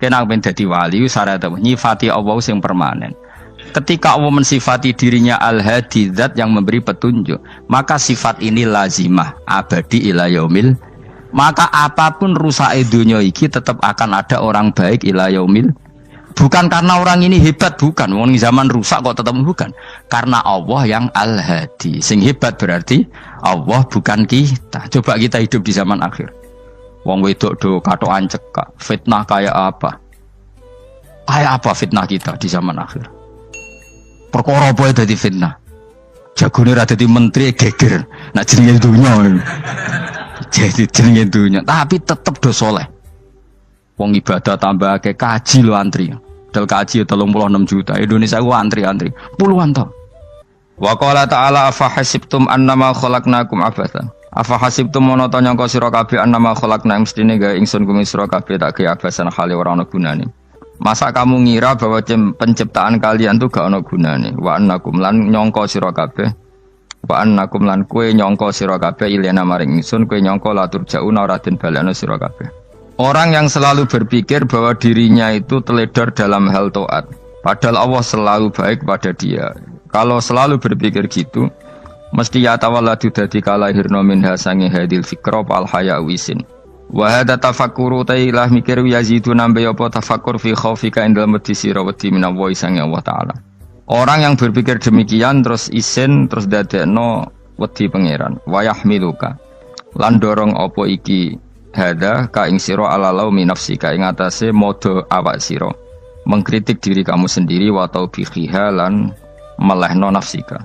Kena ben dadi wali syarat nyifati Allah sing permanen. Ketika Allah mensifati dirinya Al-Hadi, zat yang memberi petunjuk, maka sifat ini lazimah abadi ila yaumil. Maka apapun rusak dunia iki tetap akan ada orang baik ila yaumil. Bukan karena orang ini hebat, bukan. Wong zaman rusak kok tetap bukan. Karena Allah yang Al-Hadi. Sing hebat berarti Allah bukan kita. Coba kita hidup di zaman akhir. Wong wedok do katokan cekak. Fitnah kayak apa? Kayak apa fitnah kita di zaman akhir? Perkara apa dadi fitnah? Jagone ra dadi menteri geger. Nak jenenge dunya. Jadi jenenge dunya, tapi tetep do saleh. Wong ibadah tambah ke kaji lo antri. Dal kaji 36 juta. Indonesia ku antri-antri puluhan tahun. Wa qala ta'ala afa hasibtum annama khalaqnakum abathan. Afa hasibtum monoto nyangka sira kabeh annama khalaqna mestine gawe ingsun kuwi sira kabeh tak gawe abasan khali ora ana gunane. Masa kamu ngira bahwa penciptaan kalian tuh gak ana gunane? Wa annakum lan nyangka sira kabeh. Wa annakum lan kowe nyangka sira kabeh ilena maring ingsun kowe nyangka latur jauna ora den balekno sira kabeh. Orang yang selalu berpikir bahwa dirinya itu teledor dalam hal taat, padahal Allah selalu baik pada dia. Kalau selalu berpikir gitu, mesti ya tawalladu dadi kalahirna minha sange hadil fikra pal haya wisin. Wa hadza tafakkuru tailah mikir yazidu nambe apa tafakkur fi khaufika indal medisi rawati minallahi sange Allah taala. Orang yang berpikir demikian terus isin terus dadekno wedi pangeran. Wa yahmiluka lan dorong apa iki hadza ka ing sira alalau min nafsika ing atase modo awak sira. Mengkritik diri kamu sendiri wa taubihiha lan melehno nafsika.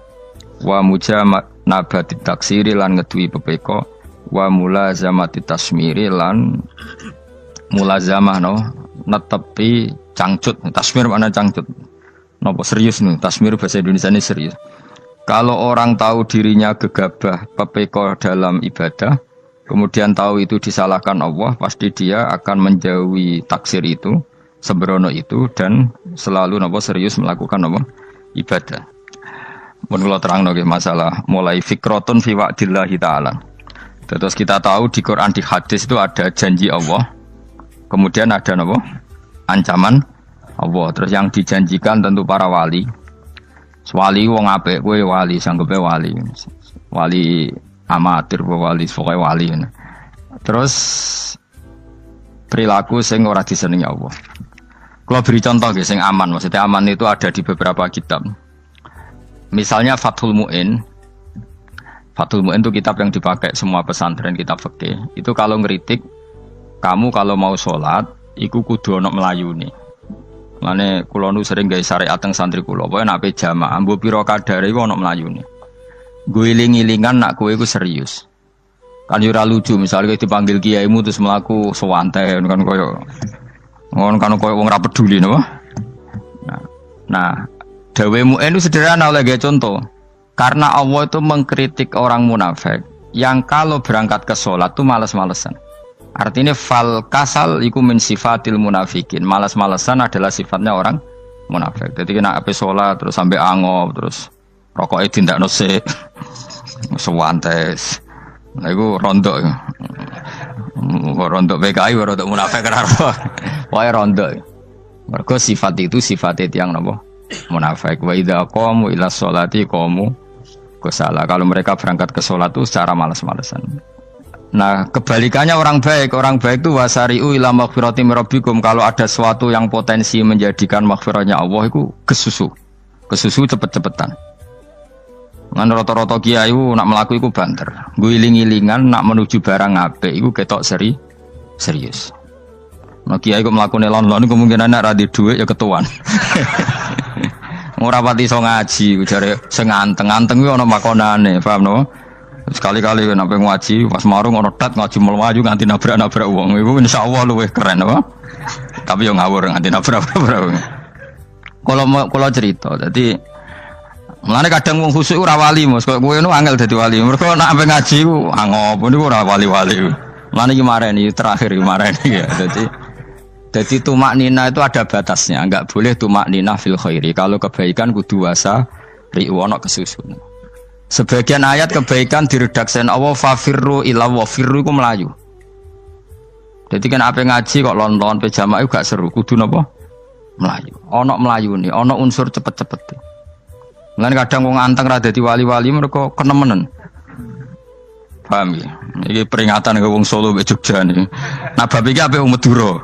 Wa mujamanabati taksiri lan ngeduwi pepeko wa mulazamati tasmiri lan mulazamah netepi cangcut. Tasmir mana cangcut? Napa serius nih? Tasmir bahasa Indonesia ini serius. Kalau orang tahu dirinya gegabah pepeko dalam ibadah, kemudian tahu itu disalahkan Allah, pasti dia akan menjauhi taksir itu, sembrono itu, dan selalu serius melakukan ibadah. Mun kula terangno nggih masalah mulai fikrotun fi wa'dillahi ta'ala. Terus kita tahu di Quran di hadis itu ada janji Allah. Kemudian ada ancaman Allah. Terus yang dijanjikan tentu para wali. Wali wong apik kowe wali sanggepe wali. Wali amatir wali pokoke wali. Terus perilaku sing ora disenengi Allah. Kalau beri contoh nggih sing aman, maksudnya aman itu ada di beberapa kitab. Misalnya Fathul Mu'in. Fathul Mu'in itu kitab yang dipakai semua pesantren, kitab fikih. Itu kalau ngeritik, kamu kalau mau sholat, iku kudu ana melayune. Lane kula nu sering gawe syariat teng santri kula, pokoke nek ape jamaah, mbok pira kadare iku ana melayune. Guling-gilingan nak kowe iku serius. Kan yo ora lucu, misalnya dipanggil kiaimu terus mlaku sewantai kan koyo wong ora peduli napa. Nah, dawe Mu'in itu sederhana oleh gawe contoh. Karena Allah itu mengkritik orang munafik yang kalau berangkat ke sholat itu malas-malesan. Artinya fal kasal iku min sifatil munafikin. Malas-malesan adalah sifatnya orang munafik. Jadi kena ape sholat terus sampai angop terus rokoknya tindak nose sewantes. Nah itu rondok. Rondok PKI rondok munafik kenapa? Wah rondok. Mergo sifat itu sifatnya tiang napa? Munafik. Wa idza qamu ila sholati qamu kusala. Kalau mereka berangkat ke sholat itu secara malas-malesan. Nah kebalikannya orang baik itu wasari'u ila maghfirati mirabbikum. Kalau ada sesuatu yang potensi menjadikan maghfirahnya Allah itu kesusu cepet-cepetan. Ngan rata-rata kiai nak melaku itu banter. Guling-gilingan nak menuju barang apik itu ketok serius. Nah kiai kok mlakune lon-lon kemungkinan nek ra di dhuwit ya ketuan. Ora pati iso ngaji, jare sing anteng-anteng kuwi ana makonane, paham no? Sekali-kali nek ngaji pas marung ana tat ngaji mlayu nganti nabrak-nabrak wong. Iku insyaallah luwih keren apa? Tapi yo ngawur nganti nabrak-nabrak. Kalau cerita, jadi mulane kadang wong khusuk ora wali, Mas. Kok kowe nu angel dadi wali. Mergo nek ampe ngaji ku angop niku ora wali-wali. Mulane iki mareni terakhir iki mareni ya. Jadi tumak nina itu ada batasnya, enggak boleh tumak nina fil khairi. Kalau kebaikan kudu wasa ri'wana kesusun. Sebagian ayat kebaikan diredaksikan Allah fafirru ila wa firru iku melayu. Jadi kan apa ngaji kok lonton pe jamaah gak seru, kudu napa? Melayu. Ana melayune, ana unsur cepet-cepet. Lan kadang wong anteng ra dadi wali-wali mereka kenemenen. Paham ya? Iki peringatan ke wong Solo mbek Jogja niki. Nah bab iki apik wong Madura.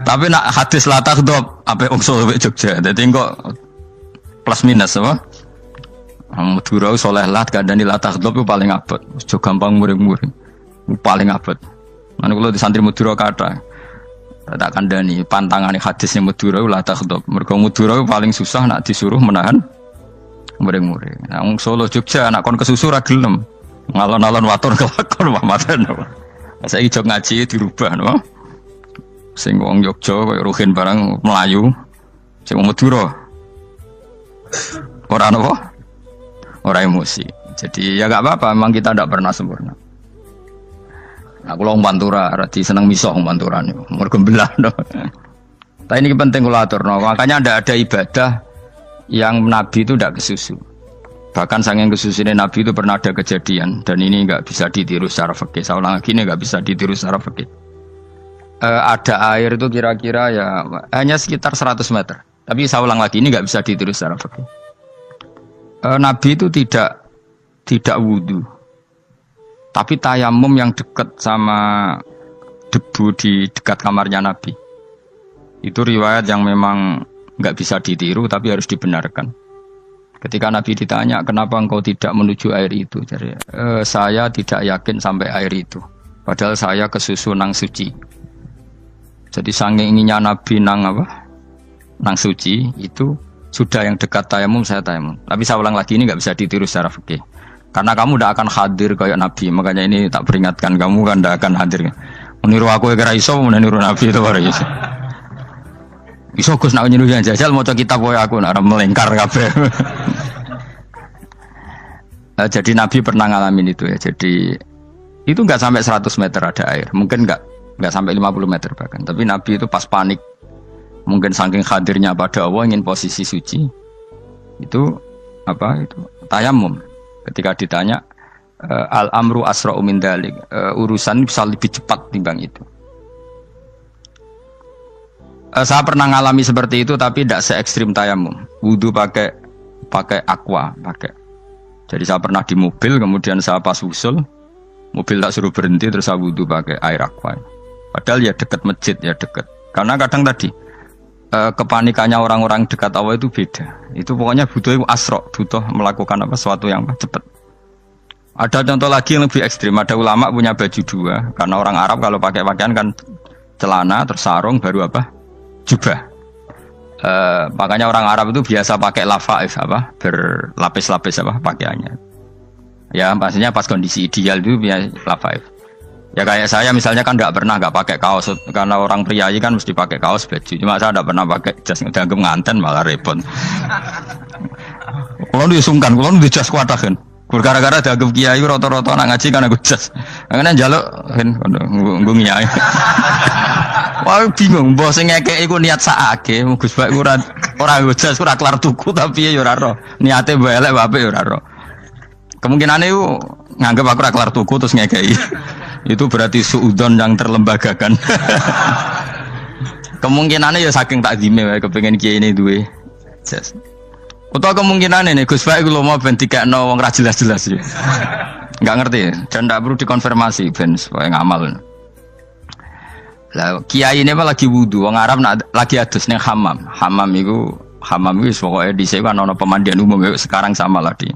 Tapi nak hadis la takhdhab apik wong Solo mbek Jogja. Dadi kok plus minus apa? Wong Madura saleh lah kandhani la takhdhab ku paling abot. Aja gampang muring-muring. Paling abot. Lan kula di santri Madura kathah. Tak kandhani pantangane hadisnya Madura la takhdhab. Mergo Madura paling susah nak disuruh menahan muring-muring. Nah wong Solo Jogja nak kon kesusu ra gelem. Ngalon-alon watur kelakon mamaten. Saiki jog ngaji dirubah no. Sing wong Jogja koyo Ruhin barang Melayu. Sing wong Madura ora napa? Ora emosi. Jadi ya enggak apa-apa, memang kita tidak pernah sempurna. Aku wong Pantura, radi seneng misah wong Pantura niku. Mergo belah no. Tapi ini penting kula aturno. Makanya ada ibadah yang Nabi itu tidak kesusu. Bahkan saking kesusunya Nabi itu pernah ada kejadian dan ini nggak bisa ditiru secara fikih. Saya ulang lagi ini nggak bisa ditiru secara fikih. Ada air itu kira-kira ya hanya sekitar 100 meter. Tapi saya ulang lagi ini nggak bisa ditiru secara fikih. Nabi itu tidak wudu, tapi tayamum yang dekat sama debu di dekat kamarnya Nabi. Itu riwayat yang memang nggak bisa ditiru tapi harus dibenarkan. Ketika Nabi ditanya, kenapa engkau tidak menuju air itu? Jadi, saya tidak yakin sampai air itu. Padahal saya kesusu nang suci. Jadi saking inginnya Nabi nang suci, itu sudah yang dekat tayamum, saya tayamum. Tapi saya ulang lagi, ini nggak bisa ditiru secara fikih. Karena kamu tidak akan hadir kayak Nabi. Makanya ini tak peringatkan, kamu kan tidak akan hadir. Meniru aku ya kira iso, meniru Nabi itu baru iso. Iso Gus nak nyuruh yang jajal maca kitab koyo aku nak melengkar kabeh. Jadi Nabi pernah ngalamin itu ya. Jadi itu enggak sampai 100 meter ada air. Mungkin enggak sampai 50 meter bahkan. Tapi Nabi itu pas panik. Mungkin saking hadirnya pada Allah ingin posisi suci. Itu itu tayamum. Ketika ditanya al-amru asra'u min dzalik. Urusan bisa lebih cepat timbang itu. Saya pernah ngalami seperti itu tapi tidak se ekstrim tayamum. Wudu pakai aqua, pakai. Jadi saya pernah di mobil, kemudian saya pas usul, mobil tak suruh berhenti terus saya wudu pakai air aqua. Padahal ya dekat masjid ya dekat. Karena kadang tadi kepanikannya orang-orang dekat Allah itu beda. Itu pokoknya butuh asro, butuh melakukan sesuatu yang cepat. Ada contoh lagi yang lebih ekstrim. Ada ulama punya baju dua. Karena orang Arab kalau pakai pakaian kan celana terus sarung baru jubah. Makanya orang Arab itu biasa pakai lafaif berlapis-lapis pakaiannya. Ya maksudnya pas kondisi ideal itu biasa lafaif. Ya kayak saya misalnya kan nggak pakai kaos karena orang priayi kan mesti pakai kaos baju. Cuma saya tidak pernah pakai jas dianggap nganten malah repot. Kalau disungkan, kalau di jas kuatah kan. Gara-gara dianggap kiai rata-rata nak ngaji kan aku jas. Karena jaluk kan nggunyai. Wah bingung, mbok sing ngekeki iku niat sakake, Gus Bak ora jas ora kelar tuku tapi ya ora ro. Niate mbok elek apik ya ora ro. Kemungkinane iku nganggep aku ora kelar tuku terus ngekeki. Itu berarti suudzon yang terlembagakan. Kemungkinane ya saking takzime wae kepengin kiai ini duwe jas. Utawa kemungkinane nih Gus Bak iku lho mau ben dikekno wong ra jelas-jelas ya. Enggak ngerti dan ndak perlu dikonfirmasi ben supaya ngamal. Lah kiai ini lagi wudu, wong Arab lagi adus ning hammam. Hammam itu pokoknya di sini kan ono pemandian umum sekarang sama lah di.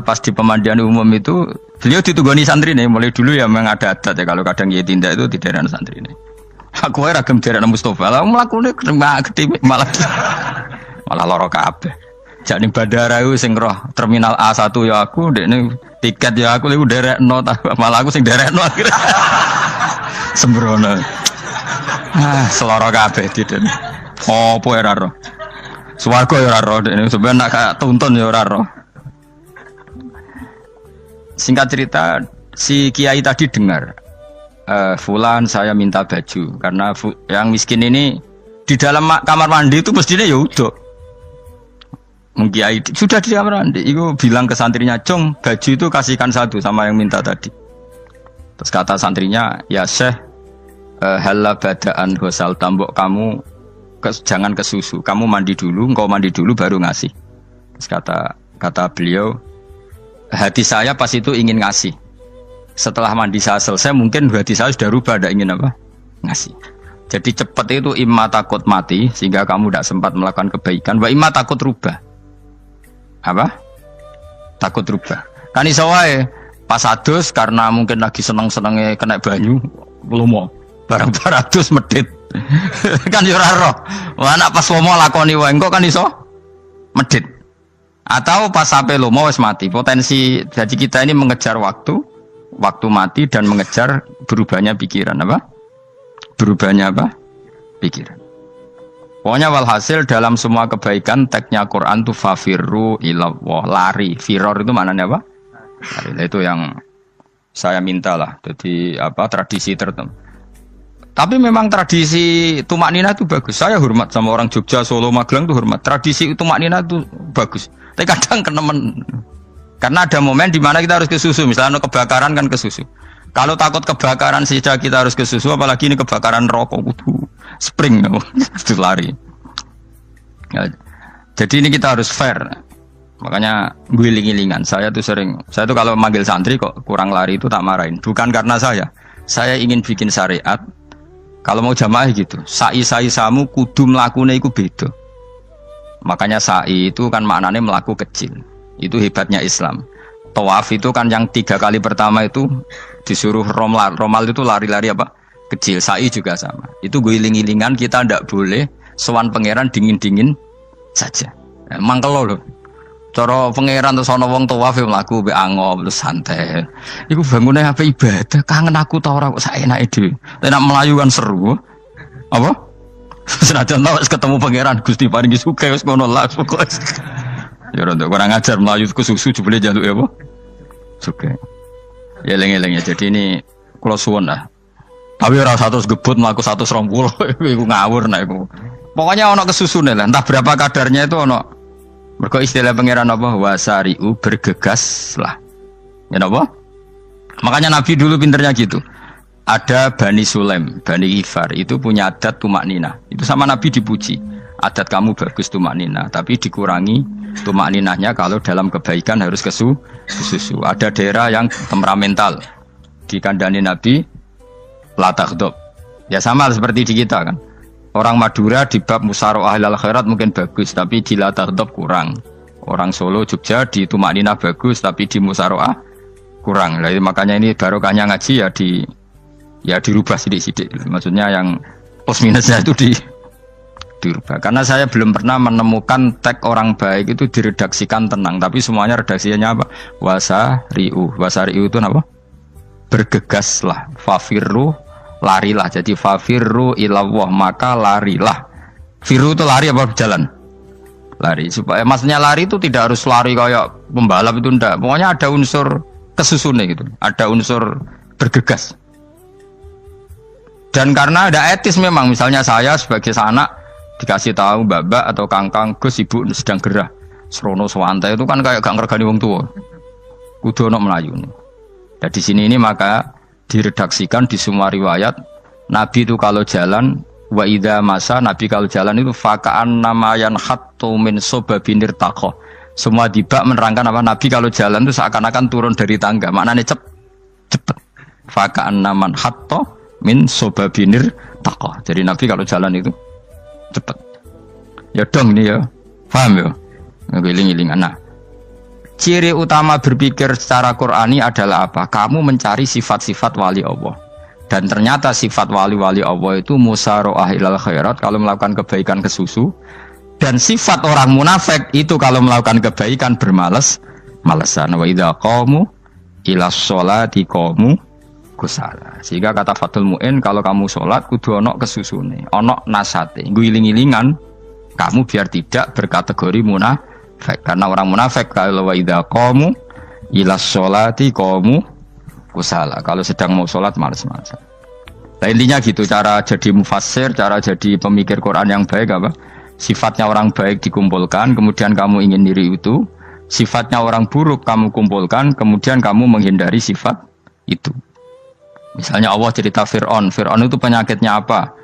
Pas di pemandian umum itu beliau ditunggoni santri nih, mulai dulu ya memang ada adat ya kalau kadang kiai tindak itu di daerah santri nih. Aku aja ragam daerah Mustafa, lah melakukannya gede malah loro kabeh. Jadi bandara itu sing roh terminal A1 ya aku, dekne tiket ya aku lagi derek no, malah aku sing derek no akhirnya. Sembrono. Seloro kabeh tidak. Apa ora ro. Swarga ya ora ro, ini sampeyan nak kayak tuntun ya ora ro. Singkat cerita, si kiai tadi dengar fulan saya minta baju karena yang miskin ini di dalam kamar mandi itu mestinya ya udah. Kiai sudah di kamar mandi, itu bilang ke santrinya, "Cung, baju itu kasihkan satu sama yang minta tadi." Terus kata santrinya, ya Syekh, halla badaan ghusal tambok kamu jangan ke susu, kamu mandi dulu, engkau mandi dulu baru ngasih. Terus kata beliau, hati saya pas itu ingin ngasih. Setelah mandi saya selesai, mungkin hati saya sudah rubah, tidak ingin apa? Ngasih. Jadi cepat itu imma takut mati, sehingga kamu tidak sempat melakukan kebaikan, wa imma takut rubah. Apa? Takut rubah. Kan iso wae pas adus karena mungkin lagi seneng-senenge kena banyu, lumo. Barang-barang adus medit. Kan yo ora roh. Anak pas lomo lakoni wae engko kan iso medit. Atau pas sampai lomo wis mati. Potensi jadi kita ini mengejar waktu mati dan mengejar berubahnya pikiran apa? Berubahnya apa? Pikiran. Pokoknya walhasil dalam semua kebaikan teksnya Quran tuh fafirru ilallah, lari. Firor itu maknanya apa? Lari. Itu yang saya minta lah. Jadi apa tradisi tertentu. Tapi memang tradisi tumak nina itu bagus. Saya hormat sama orang Jogja, Solo, Magelang itu hormat. Tradisi tumak nina itu bagus. Tapi kadang kenemen. Karena ada momen di mana kita harus ke susu. Misalnya kebakaran kan ke susu. Kalau takut kebakaran saja kita harus ke susu, apalagi ini kebakaran rokok, spring, itu lari. Ya, jadi ini kita harus fair. Makanya guling-gilingan. Saya tuh kalau manggil santri kok kurang lari itu tak marahin. Bukan karena saya ingin bikin syariat. Kalau mau jamaah gitu, sa'i samu kudu mlakune iku beda. Makanya sa'i itu kan maknanya melaku kecil. Itu hebatnya Islam. Tawaf itu kan yang 3 kali pertama itu disuruh romal itu lari-lari apa? Kecil. Sa'i juga sama. Itu guling-gilingan kita ndak boleh sowan pangeran dingin-dingin saja. Emang kalau loh. Cara pangeran terus ana wong tawaf mlaku mbek angop terus santai. Iku bangune apa ibadah, kangen aku ta ora kok saenake dhewe. Nek melayu kan seru. Apa? Senajan tau ketemu pangeran Gusti paringi sugih wis ngono lah pokoke. Ya ora kurang ajar melayu ku susu jebule jaluk ya apa? Sugih. Ya eling-eling ya. Jadi ini kula suwun lah. Tapi ora 100 gebut mlaku 120 iku ngawur nek iku. Pokoknya ana kesusune lah, entah berapa kadarnya itu ana. Mergo istilah pangeran apa? Wasari'u bergegaslah. Ya apa? Makanya Nabi dulu pinternya gitu. Ada Bani Sulaim, Bani Ifar itu punya adat tumak nina. Itu sama Nabi dipuji. Adat kamu bagus tumak nina, tapi dikurangi tumak ninahnya kalau dalam kebaikan harus ke susu. Ada daerah yang temperamental. Dikandani Nabi la taghdab. Ya sama seperti di kita kan. Orang Madura di bab musyaroah ilal khairat mungkin bagus, tapi di la taghdab kurang. Orang Solo, Jogja di tumak nina bagus, tapi di musyaroah kurang. Jadi makanya ini barokahnya ngaji ya dirubah sidik-sidik. Maksudnya yang plus minusnya itu dirubah. Karena saya belum pernah menemukan tag orang baik itu diredaksikan tenang, tapi semuanya redaksinya apa? Wasari'u. Wasari'u itu apa? Bergegaslah. Fafirru, larilah. Jadi fafirru ilallah, maka larilah. Firu itu lari apa berjalan? Lari. Supaya maksudnya lari itu tidak harus lari kayak pembalap itu enggak. Pokoknya ada unsur kesusunnya gitu. Ada unsur bergegas. Dan karena ada etis memang, misalnya saya sebagai anak dikasih tahu babak atau kangkang Gus ibu sedang gerah serono swantai itu kan kayak gak ngergani wong tua. Kudu ono melayu. Dan di sini ini maka diredaksikan di semua riwayat Nabi itu kalau jalan wa idza masa, Nabi kalau jalan itu fakaan namayan khattu min sobabinir taqo. Semua dibak menerangkan apa Nabi kalau jalan itu seakan-akan turun dari tangga. Maknanya cepet. Fakaan naman khattu min sobabinir taqo. Jadi Nabi kalau jalan itu cepet. Ya dong nih ya. Paham ya? Ngiling-ngilingan. Nah, ciri utama berpikir secara Qur'ani adalah apa? Kamu mencari sifat-sifat wali Allah. Dan ternyata sifat wali-wali Allah itu musyaroah ilal khairat, kalau melakukan kebaikan ke susu. Dan sifat orang munafik itu kalau melakukan kebaikan bermales-malesan. Wa idza qamu ila sholati qamu kusala. Sehingga kata Fathul Mu'in, kalau kamu sholat kudu ono kesusune, ono nasate, guling-gilingan kamu biar tidak berkategori munafik. Karena orang munafik kalau wa idza qamu ila sholati qamu kusala, kalau sedang mau sholat malas-malasan. Nah, intinya gitu cara jadi mufassir, cara jadi pemikir Quran yang baik apa? Sifatnya orang baik dikumpulkan, kemudian kamu ingin diri itu. Sifatnya orang buruk kamu kumpulkan, kemudian kamu menghindari sifat itu. Misalnya Allah cerita Fir'aun. Fir'aun itu penyakitnya apa?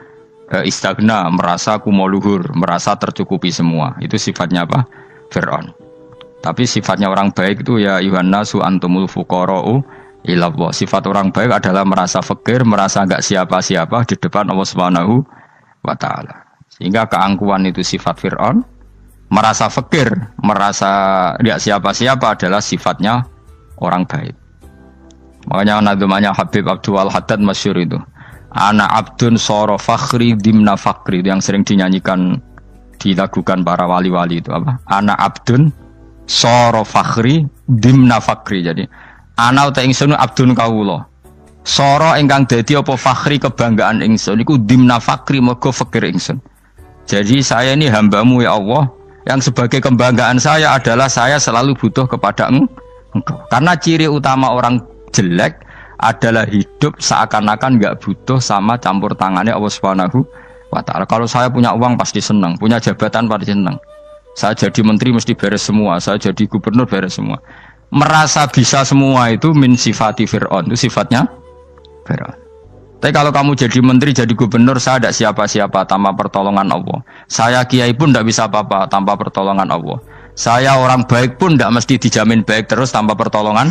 Istagna, merasa kumoluhur, merasa tercukupi semua. Itu sifatnya apa? Fir'aun. Tapi sifatnya orang baik itu ya Yuhannasu antumul fuqara'u ilallah. Sifat orang baik adalah merasa fakir, merasa enggak siapa-siapa di depan Allah Subhanahu wa taala. Sehingga keangkuhan itu sifat Fir'aun, merasa fakir, merasa enggak siapa-siapa adalah sifatnya orang baik. Makanya nadumanya Habib Abdul Haddad masyhur itu. Ana abdun soro fakhri dimna fakri, itu yang sering dinyanyikan, dilakukan para wali-wali itu apa? Ana abdun soro fakhri dimna fakri. Jadi ana uta ingsun abdun kawula. Soro ingkang dadi apa fakhri kebanggaan ingsun iku dimna fakri mergo fakir ingsun. Jadi saya ini hambamu ya Allah, yang sebagai kebanggaan saya adalah saya selalu butuh kepada Engkau. Karena ciri utama orang jelek adalah hidup seakan-akan nggak butuh sama campur tangannya Allah Subhanahu wa taala. Kalau saya punya uang pasti senang, punya jabatan pasti senang. Saya jadi menteri mesti beres semua, saya jadi gubernur beres semua. Merasa bisa semua itu min sifati Fir'aun, itu sifatnya Fir'aun. Tapi kalau kamu jadi menteri, jadi gubernur, saya tidak siapa-siapa tanpa pertolongan Allah. Saya kiai pun tidak bisa apa-apa tanpa pertolongan Allah. Saya orang baik pun tidak mesti dijamin baik terus tanpa pertolongan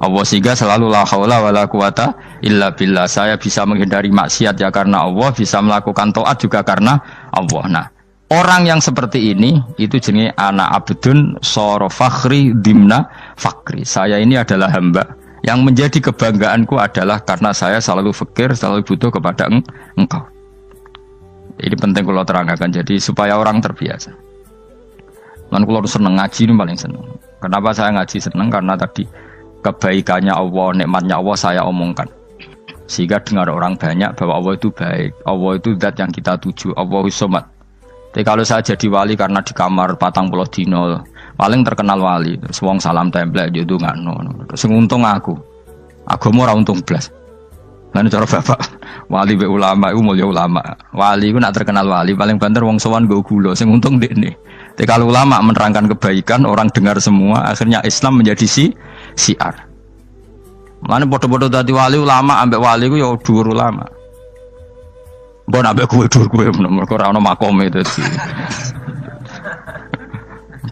Allah, sehingga selalu la haula wala quwata illa billah. Saya bisa menghindari maksiat ya karena Allah, bisa melakukan taat juga karena Allah. Nah, orang yang seperti ini itu jenenge ana abdun soro fakhri dimna fakri. Saya ini adalah hamba yang menjadi kebanggaanku adalah karena saya selalu fakir, selalu butuh kepada Engkau. Ini penting kalau terangkan, jadi supaya orang terbiasa. Dan kalau seneng ngaji ini paling seneng. Kenapa saya ngaji seneng? Karena tadi kebaikannya Allah, nikmatnya Allah saya omongkan. Sehingga dengar orang banyak bahwa Allah itu baik. Allah itu zat yang kita tuju. Allahus Somad. Tapi kalau saya jadi wali karena di kamar 40 dino, paling terkenal wali. Terus wong salam template yo ndongakno. Terus untung aku. Agama ora untung blas. Lan cara bapak wali be ulama iku mulya ulama. Wali iku nak terkenal wali paling banter wong sowan nggo gula sing untung ndekne. Tapi kalau ulama menerangkan kebaikan, orang dengar semua, akhirnya Islam menjadi siar. Mana bodoh-bodoh tadi wali ulama, ambek wali ku ya dhuwur ulama. Mbok ambek kowe dhuwur kowe mergo ora ono makome dadi.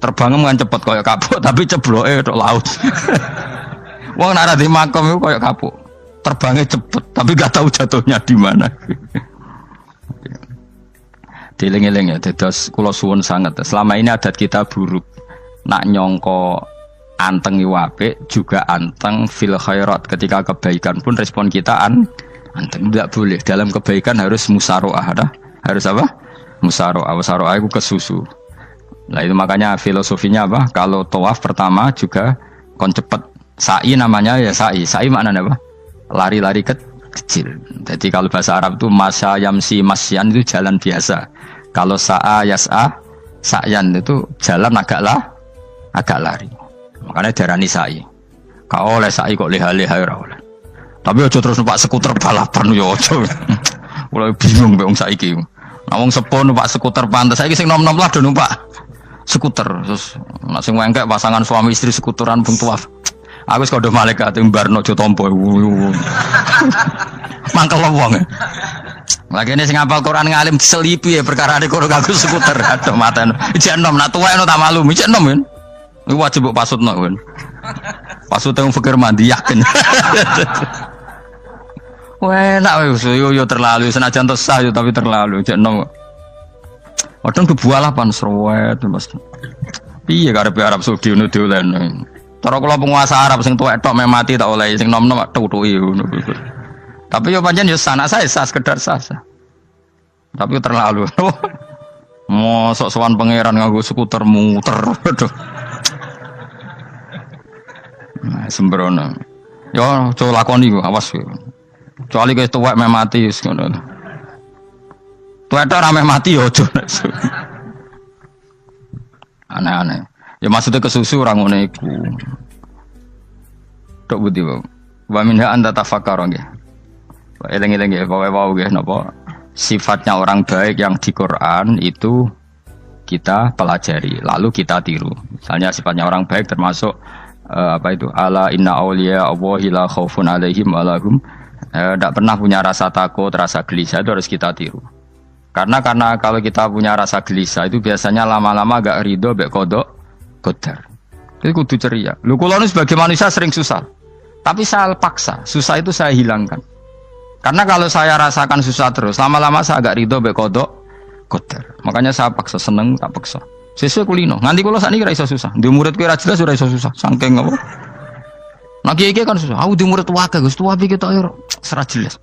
Terbang kan cepet koyo kapuk tapi cebloke tok laut. Wong nek ora di makom iku koyo kapuk. Terbangnya cepet tapi gak tahu jatuhnya di mana. Dieling-eling ya, dados kula suwun sangat. Selama ini adat kita buruk. Nak nyongko anteng apik juga anteng fil khairat. Ketika kebaikan pun respon kita anteng. Tidak boleh. Dalam kebaikan harus musaroah. Harus apa? Musaroah. Musaroah itu kesusu. Nah itu makanya filosofinya apa? Kalau tawaf pertama juga kon cepet. Sa'i namanya ya sa'i. Sa'i maknanya apa? Lari-lari kecil. Jadi kalau bahasa Arab itu masya yamsi masyan itu jalan biasa. Kalau sa'a yas'a sa'yan itu jalan agak lari. Makanya darani sa'i. Kau oleh sa'i kok leha-leha ora oleh. Tapi aja terus numpak skuter balapan yo aja. Mulai bingung mbek wong saiki. Nah wong sepo numpak skuter pantes saiki sing nom-nom lah do numpak skuter. Terus nek sing wengkek pasangan suami istri skuteran bung tuaf. Aku wis kodho malaikat mbarno aja tampa. Mangkel wong. Lagi ini sing hafal Quran ngalim diselipi ya perkara ade kono aku skuter aduh maten. Ijek enom nak tuwek no tak malu. Ijek enom kan. Iku wajib mbok pasutno kan. Pasut teng fikir mandi yakin. Wah, nak yo terlalu senajan to sah yo tapi terlalu ijek enom. Wadon kebualapan serwet Mas. Piye karepe Arab Saudi ngono diolehno. Cara kula penguasa Arab sing tuwek tok meh mati tak oleh sing nom-nom tutuki ngono. Tapi yo pancen yo sana saya sah sekedar sah. Tapi terlalu. Mosok sowan pangeran nganggo skuter muter. Aduh. Nah, sembrono. Yo coba lakoni kok awas yo. Kecuali guys tuwek meh mati wis ngono. Tuwek tok ora meh mati yo aja. Aneh-aneh. Ya maksudnya kesusu orang ngono iku. Tok budi wae. Wa minha anta tafakkar nggih. Eleng-eleng ya, bawa-bawa nggih napa? Sifatnya orang baik yang di Quran itu kita pelajari, lalu kita tiru. Misalnya sifatnya orang baik termasuk apa itu? Ala inna auliya Allahi la khaufun alaihim wa lahum Tidak pernah punya rasa takut, rasa gelisah itu harus kita tiru. Karena kalau kita punya rasa gelisah itu biasanya lama-lama agak ridho, bek kodok, kodar. Itu kudu ceria. Lu kalau sebagai manusia sering susah, tapi saya paksa, susah itu saya hilangkan. Karena kalau saya rasakan susah terus, lama-lama saya agak ridho, bek kodok, kodar. Makanya saya paksa, seneng tak paksa. Sesuai kulino. Nganti kalau saat ini rasa susah. Di murid kira jelas sudah rasa susah. Sangking apa? Nah kiai kan susah. Aku di murid wae Gus, tua pikir tak serat jelas.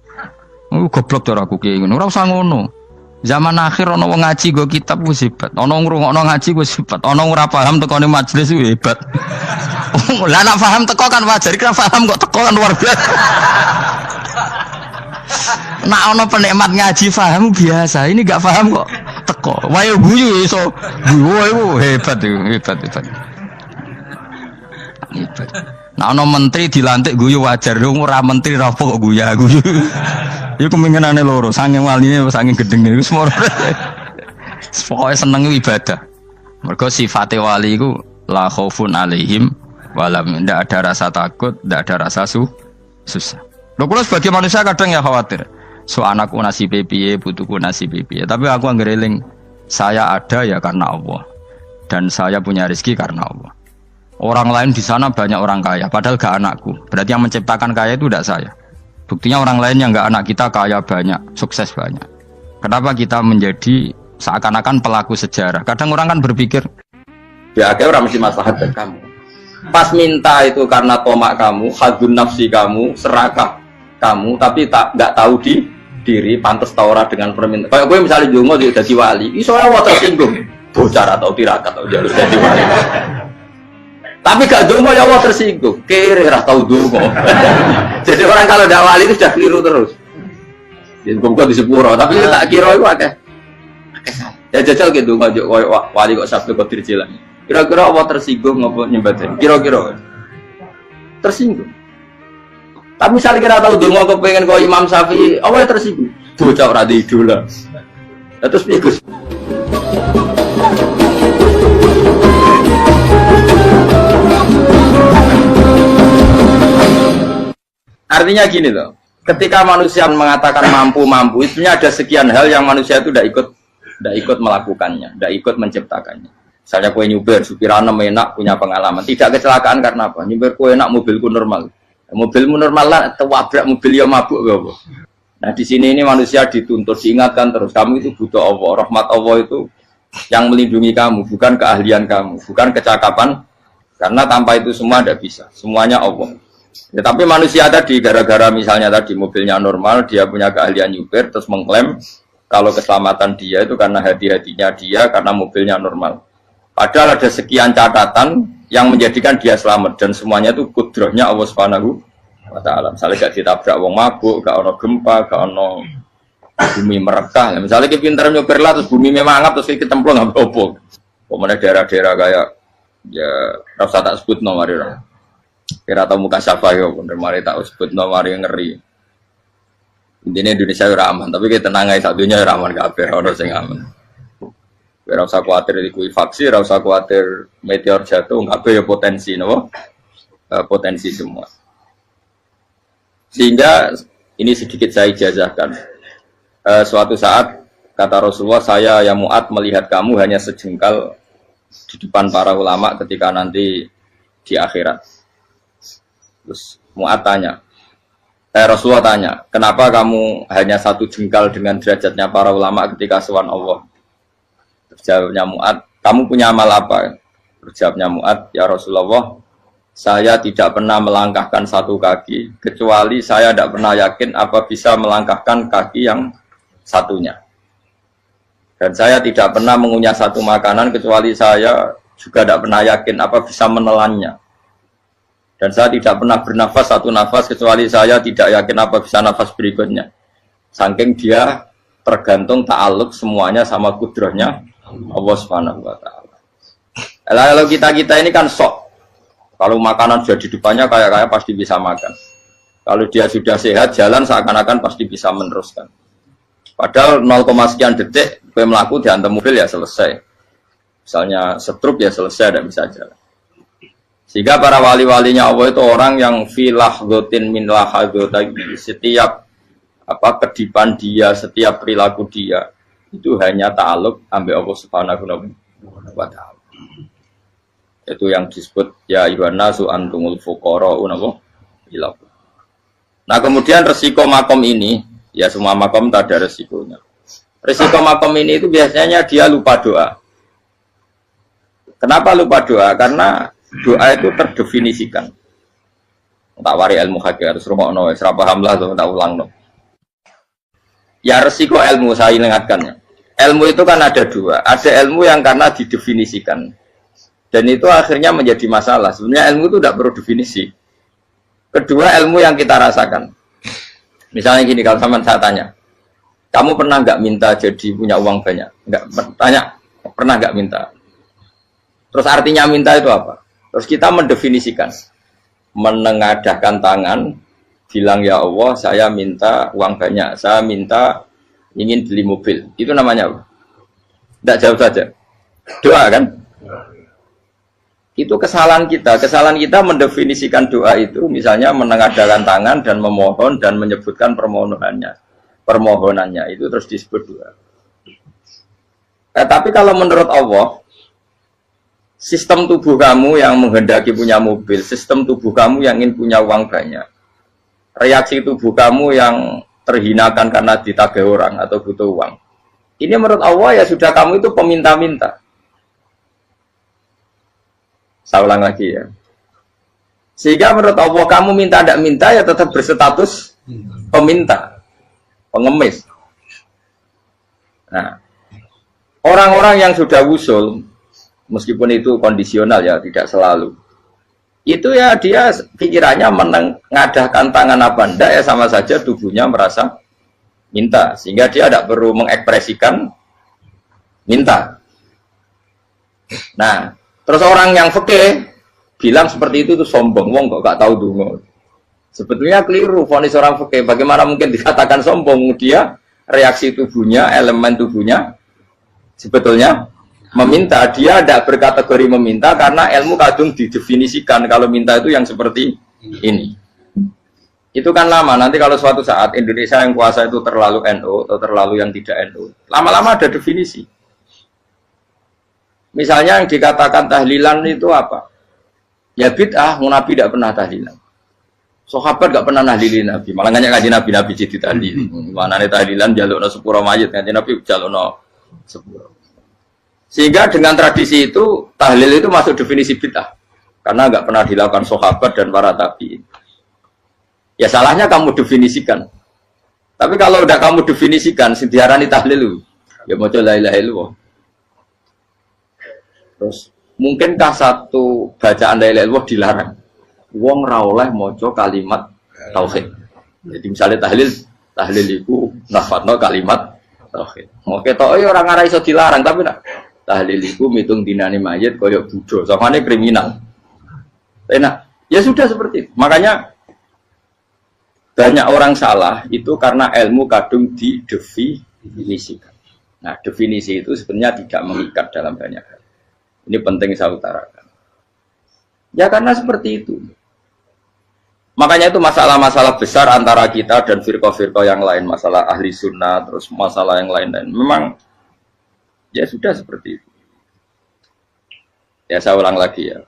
Goblok cara aku kiai ngono. Ora usah ngono. Zaman akhir ana wong ngaji go kitab wis hebat. Ana ngrungokno ngaji wis hebat. Ana ora paham tekone majelis wis hebat. Lah nek paham teko kan wajar, kira paham kok teko kan luar biasa. Nak ana penikmat ngaji paham biasa. Ini gak paham kok teko. Wae guyu iso. Guyu hebat itu, hebat. Hebat. Nah, ono menteri dilantik guyu wajar, ora menteri rapo kok guyu. Iku kemungkinane loro, saking waline saking gedenge iku semua. Pokoke seneng ibadah. Mergo sifate wali iku la khaufun alaihim walam, ndak ada rasa takut, ndak ada rasa susah. Lho kula sebagai manusia kadang ya khawatir. So anakku nasibe piye, putuku nasibe piye. Tapi aku anggere eling, saya ada ya karena Allah. Dan saya punya rezeki karena Allah. Orang lain di sana banyak orang kaya, padahal gak anakku. Berarti yang menciptakan kaya itu tidak saya. Buktinya orang lain yang gak anak kita kaya banyak, sukses banyak. Kenapa kita menjadi seakan-akan pelaku sejarah? Kadang orang kan berpikir, ya akhirnya orang mesti maslahat dan kamu. Pas minta itu karena tomak kamu, hadun nafsi kamu, serakah kamu, tapi nggak tahu diri, pantas taura dengan permintaan. Kayak gue misalnya jongo jadi wali, ini soalnya tersinggung, bocor atau tirakat atau jalur jadi wali. Tapi gak dungo ya Allah tersinggung, kiri rah tahu dungo. Jadi orang kalau tidak wali itu sudah keliru terus. Jadi gue di sepuro, tapi tak kira itu akeh. Ya jajal gitu ngajak wali kok sabtu kok dirjilan. Kira-kira Allah tersinggung ngopo nyembatin? Kira-kira tersinggung. Tapi misalnya kira tahu dungo kok pengen kau Imam Syafi'i, Allah tersinggung. Bocah ora di idola. Terus pikus. Artinya gini loh, ketika manusia mengatakan mampu, sebenarnya ada sekian hal yang manusia itu tidak ikut melakukannya, tidak ikut menciptakannya. Misalnya kue nyuber, supirana enak, punya pengalaman, tidak kecelakaan karena apa? Nyuber kue enak, mobilku normal, mobilmu normal lah, tewabrak mobil yang mabuk, gak. Nah di sini ini manusia dituntut, diingatkan terus, kamu itu butuh Allah, rahmat Allah itu yang melindungi kamu, bukan keahlian kamu, bukan kecakapan, karena tanpa itu semua tidak bisa, semuanya Allah. Ya, tapi manusia tadi gara-gara misalnya tadi mobilnya normal, dia punya keahlian nyupir, terus mengklaim kalau keselamatan dia itu karena hati-hatinya dia, karena mobilnya normal. Padahal ada sekian catatan yang menjadikan dia selamat dan semuanya itu kudrahnya Allah Subhanahu wa Ta'ala. Misalnya gak ditabrak wong mabuk, gak ono gempa, gak ono bumi merekah. Misalnya kita pintar nyupir lah, terus bumi memangap, terus kita templung nggak apa-apa. Pokoknya daerah-daerah kayak ya rasa tak sebut nomor itu. Kira tahu muka siapa ya, bener mari tak sebut nomor yang ngeri. Intinya Indonesia itu aman, tapi kita tenang aja satunya aman kabeh, orang sing aman. Ora usah khawatir likuifaksi, ora usah khawatir meteor jatuh, kabeh ya potensi, no? Potensi semua. Sehingga ini sedikit saya ijazahkan. Suatu saat kata Rasulullah, saya ya Mu'ad melihat kamu hanya sejengkal di depan para ulama ketika nanti di akhirat. Terus Mu'ad tanya, Rasulullah tanya, kenapa kamu hanya satu jengkal dengan derajatnya para ulama ketika sowan Allah? Terus jawabnya Mu'ad, kamu punya amal apa? Terus jawabnya Mu'ad, ya Rasulullah, saya tidak pernah melangkahkan satu kaki, kecuali saya tidak pernah yakin apa bisa melangkahkan kaki yang satunya. Dan saya tidak pernah mengunyah satu makanan, kecuali saya juga tidak pernah yakin apa bisa menelannya. Dan saya tidak pernah bernafas satu nafas kecuali saya tidak yakin apa bisa nafas berikutnya. Saking dia tergantung ta'aluk semuanya sama kudrahnya Allah Subhanahu wa Ta'ala. Kalau kita ini kan sok. Kalau makanan sudah di depannya kayak pasti bisa makan. Kalau dia sudah sehat jalan seakan-akan pasti bisa meneruskan. Padahal 0, sekian detik gue melaku dihantam mobil ya selesai. Misalnya stroke ya selesai dan bisa jalan. Sehingga para wali-walinya Allah itu orang yang filah gotin min lahadotagi, setiap kedipan dia, setiap perilaku dia itu hanya ta'aluk ambil Allah Subhanahu wa ta'ala. Itu yang disebut ya ayyuhan nasu antumul fuqara'u ila. Nah, kemudian resiko makom ini, ya semua makom tak ada resikonya. Resiko makom ini itu biasanya dia lupa doa. Kenapa lupa doa? Karena doa itu terdefinisikan. Tak wari ilmu hakikat terus rumokno wis ra paham lah tak ulang no. Ya resiko ilmu saya ingatkannya. Ilmu itu kan ada dua. Ada ilmu yang karena didefinisikan. Dan itu akhirnya menjadi masalah. Sebenarnya ilmu itu tidak perlu definisi. Kedua ilmu yang kita rasakan. Misalnya gini, kalau sama saya tanya, kamu pernah nggak minta jadi punya uang banyak? Nggak tanya, pernah nggak minta? Terus artinya minta itu apa? Terus kita mendefinisikan, menengadahkan tangan, bilang ya Allah, saya minta uang banyak, saya minta ingin beli mobil. Itu namanya apa? Tidak jauh saja. Doa kan? Itu kesalahan kita mendefinisikan doa itu, misalnya menengadahkan tangan dan memohon dan menyebutkan permohonannya itu terus disebut doa. Tapi kalau menurut Allah, sistem tubuh kamu yang menghendaki punya mobil, sistem tubuh kamu yang ingin punya uang banyak, reaksi tubuh kamu yang terhinakan karena ditagih orang atau butuh uang, ini menurut Allah ya sudah kamu itu peminta-minta. Saya ulang lagi ya. Sehingga menurut Allah kamu minta tidak minta ya tetap berstatus peminta, pengemis. Nah, orang-orang yang sudah wusul, meskipun itu kondisional ya, tidak selalu. Itu ya dia pikirannya menengadahkan tangan apa enggak ya sama saja tubuhnya merasa minta. Sehingga dia tidak perlu mengekspresikan minta. Nah, terus orang yang fikih bilang seperti itu sombong, wong kok gak tahu dungo. Sebetulnya keliru vonis orang fikih. Bagaimana mungkin dikatakan sombong? Dia reaksi tubuhnya, elemen tubuhnya sebetulnya meminta. Dia tidak berkategori meminta karena ilmu kadung didefinisikan kalau minta itu yang seperti ini. Itu kan lama. Nanti kalau suatu saat Indonesia yang kuasa itu terlalu NU atau terlalu yang tidak NU, lama-lama ada definisi. Misalnya yang dikatakan tahlilan itu apa? Ya bid'ah, Nabi tidak pernah tahlilan. Sahabat tidak pernah nahlilin Nabi. Malah nggak ngaji Nabi jadi tahlil. Mana nih tahlilan jalukno sepuro mayit, ngaji Nabi jalukno sepuro. Sehingga dengan tradisi itu tahlil itu masuk definisi bid'ah. Karena nggak pernah dilakukan sahabat dan para tabi'in. Ya salahnya kamu definisikan. Tapi kalau udah kamu definisikan, diarani tahlil, ya mau la ilaha illallah. Terus mungkinkah satu bacaan la ilaha illallah dilarang? Wong ra oleh maca kalimat tauhid. Jadi misalnya tahlil iku nafatno kalimat tauhid. Oke tok ora ngara iso dilarang tapi nak tahlil iku mitung dinane mayit kaya budo, samane kriminal. Enak. Ya sudah seperti itu. Makanya banyak orang salah itu karena ilmu kadung didefinisikan. Nah, definisi itu sebenarnya tidak mengikat dalam banyak hal. Ini penting saya utarakan. Ya karena seperti itu. Makanya itu masalah-masalah besar antara kita dan firqah-firqah yang lain. Masalah ahli sunnah, terus masalah yang lain-lain. Memang, ya sudah seperti itu. Ya saya ulang lagi ya.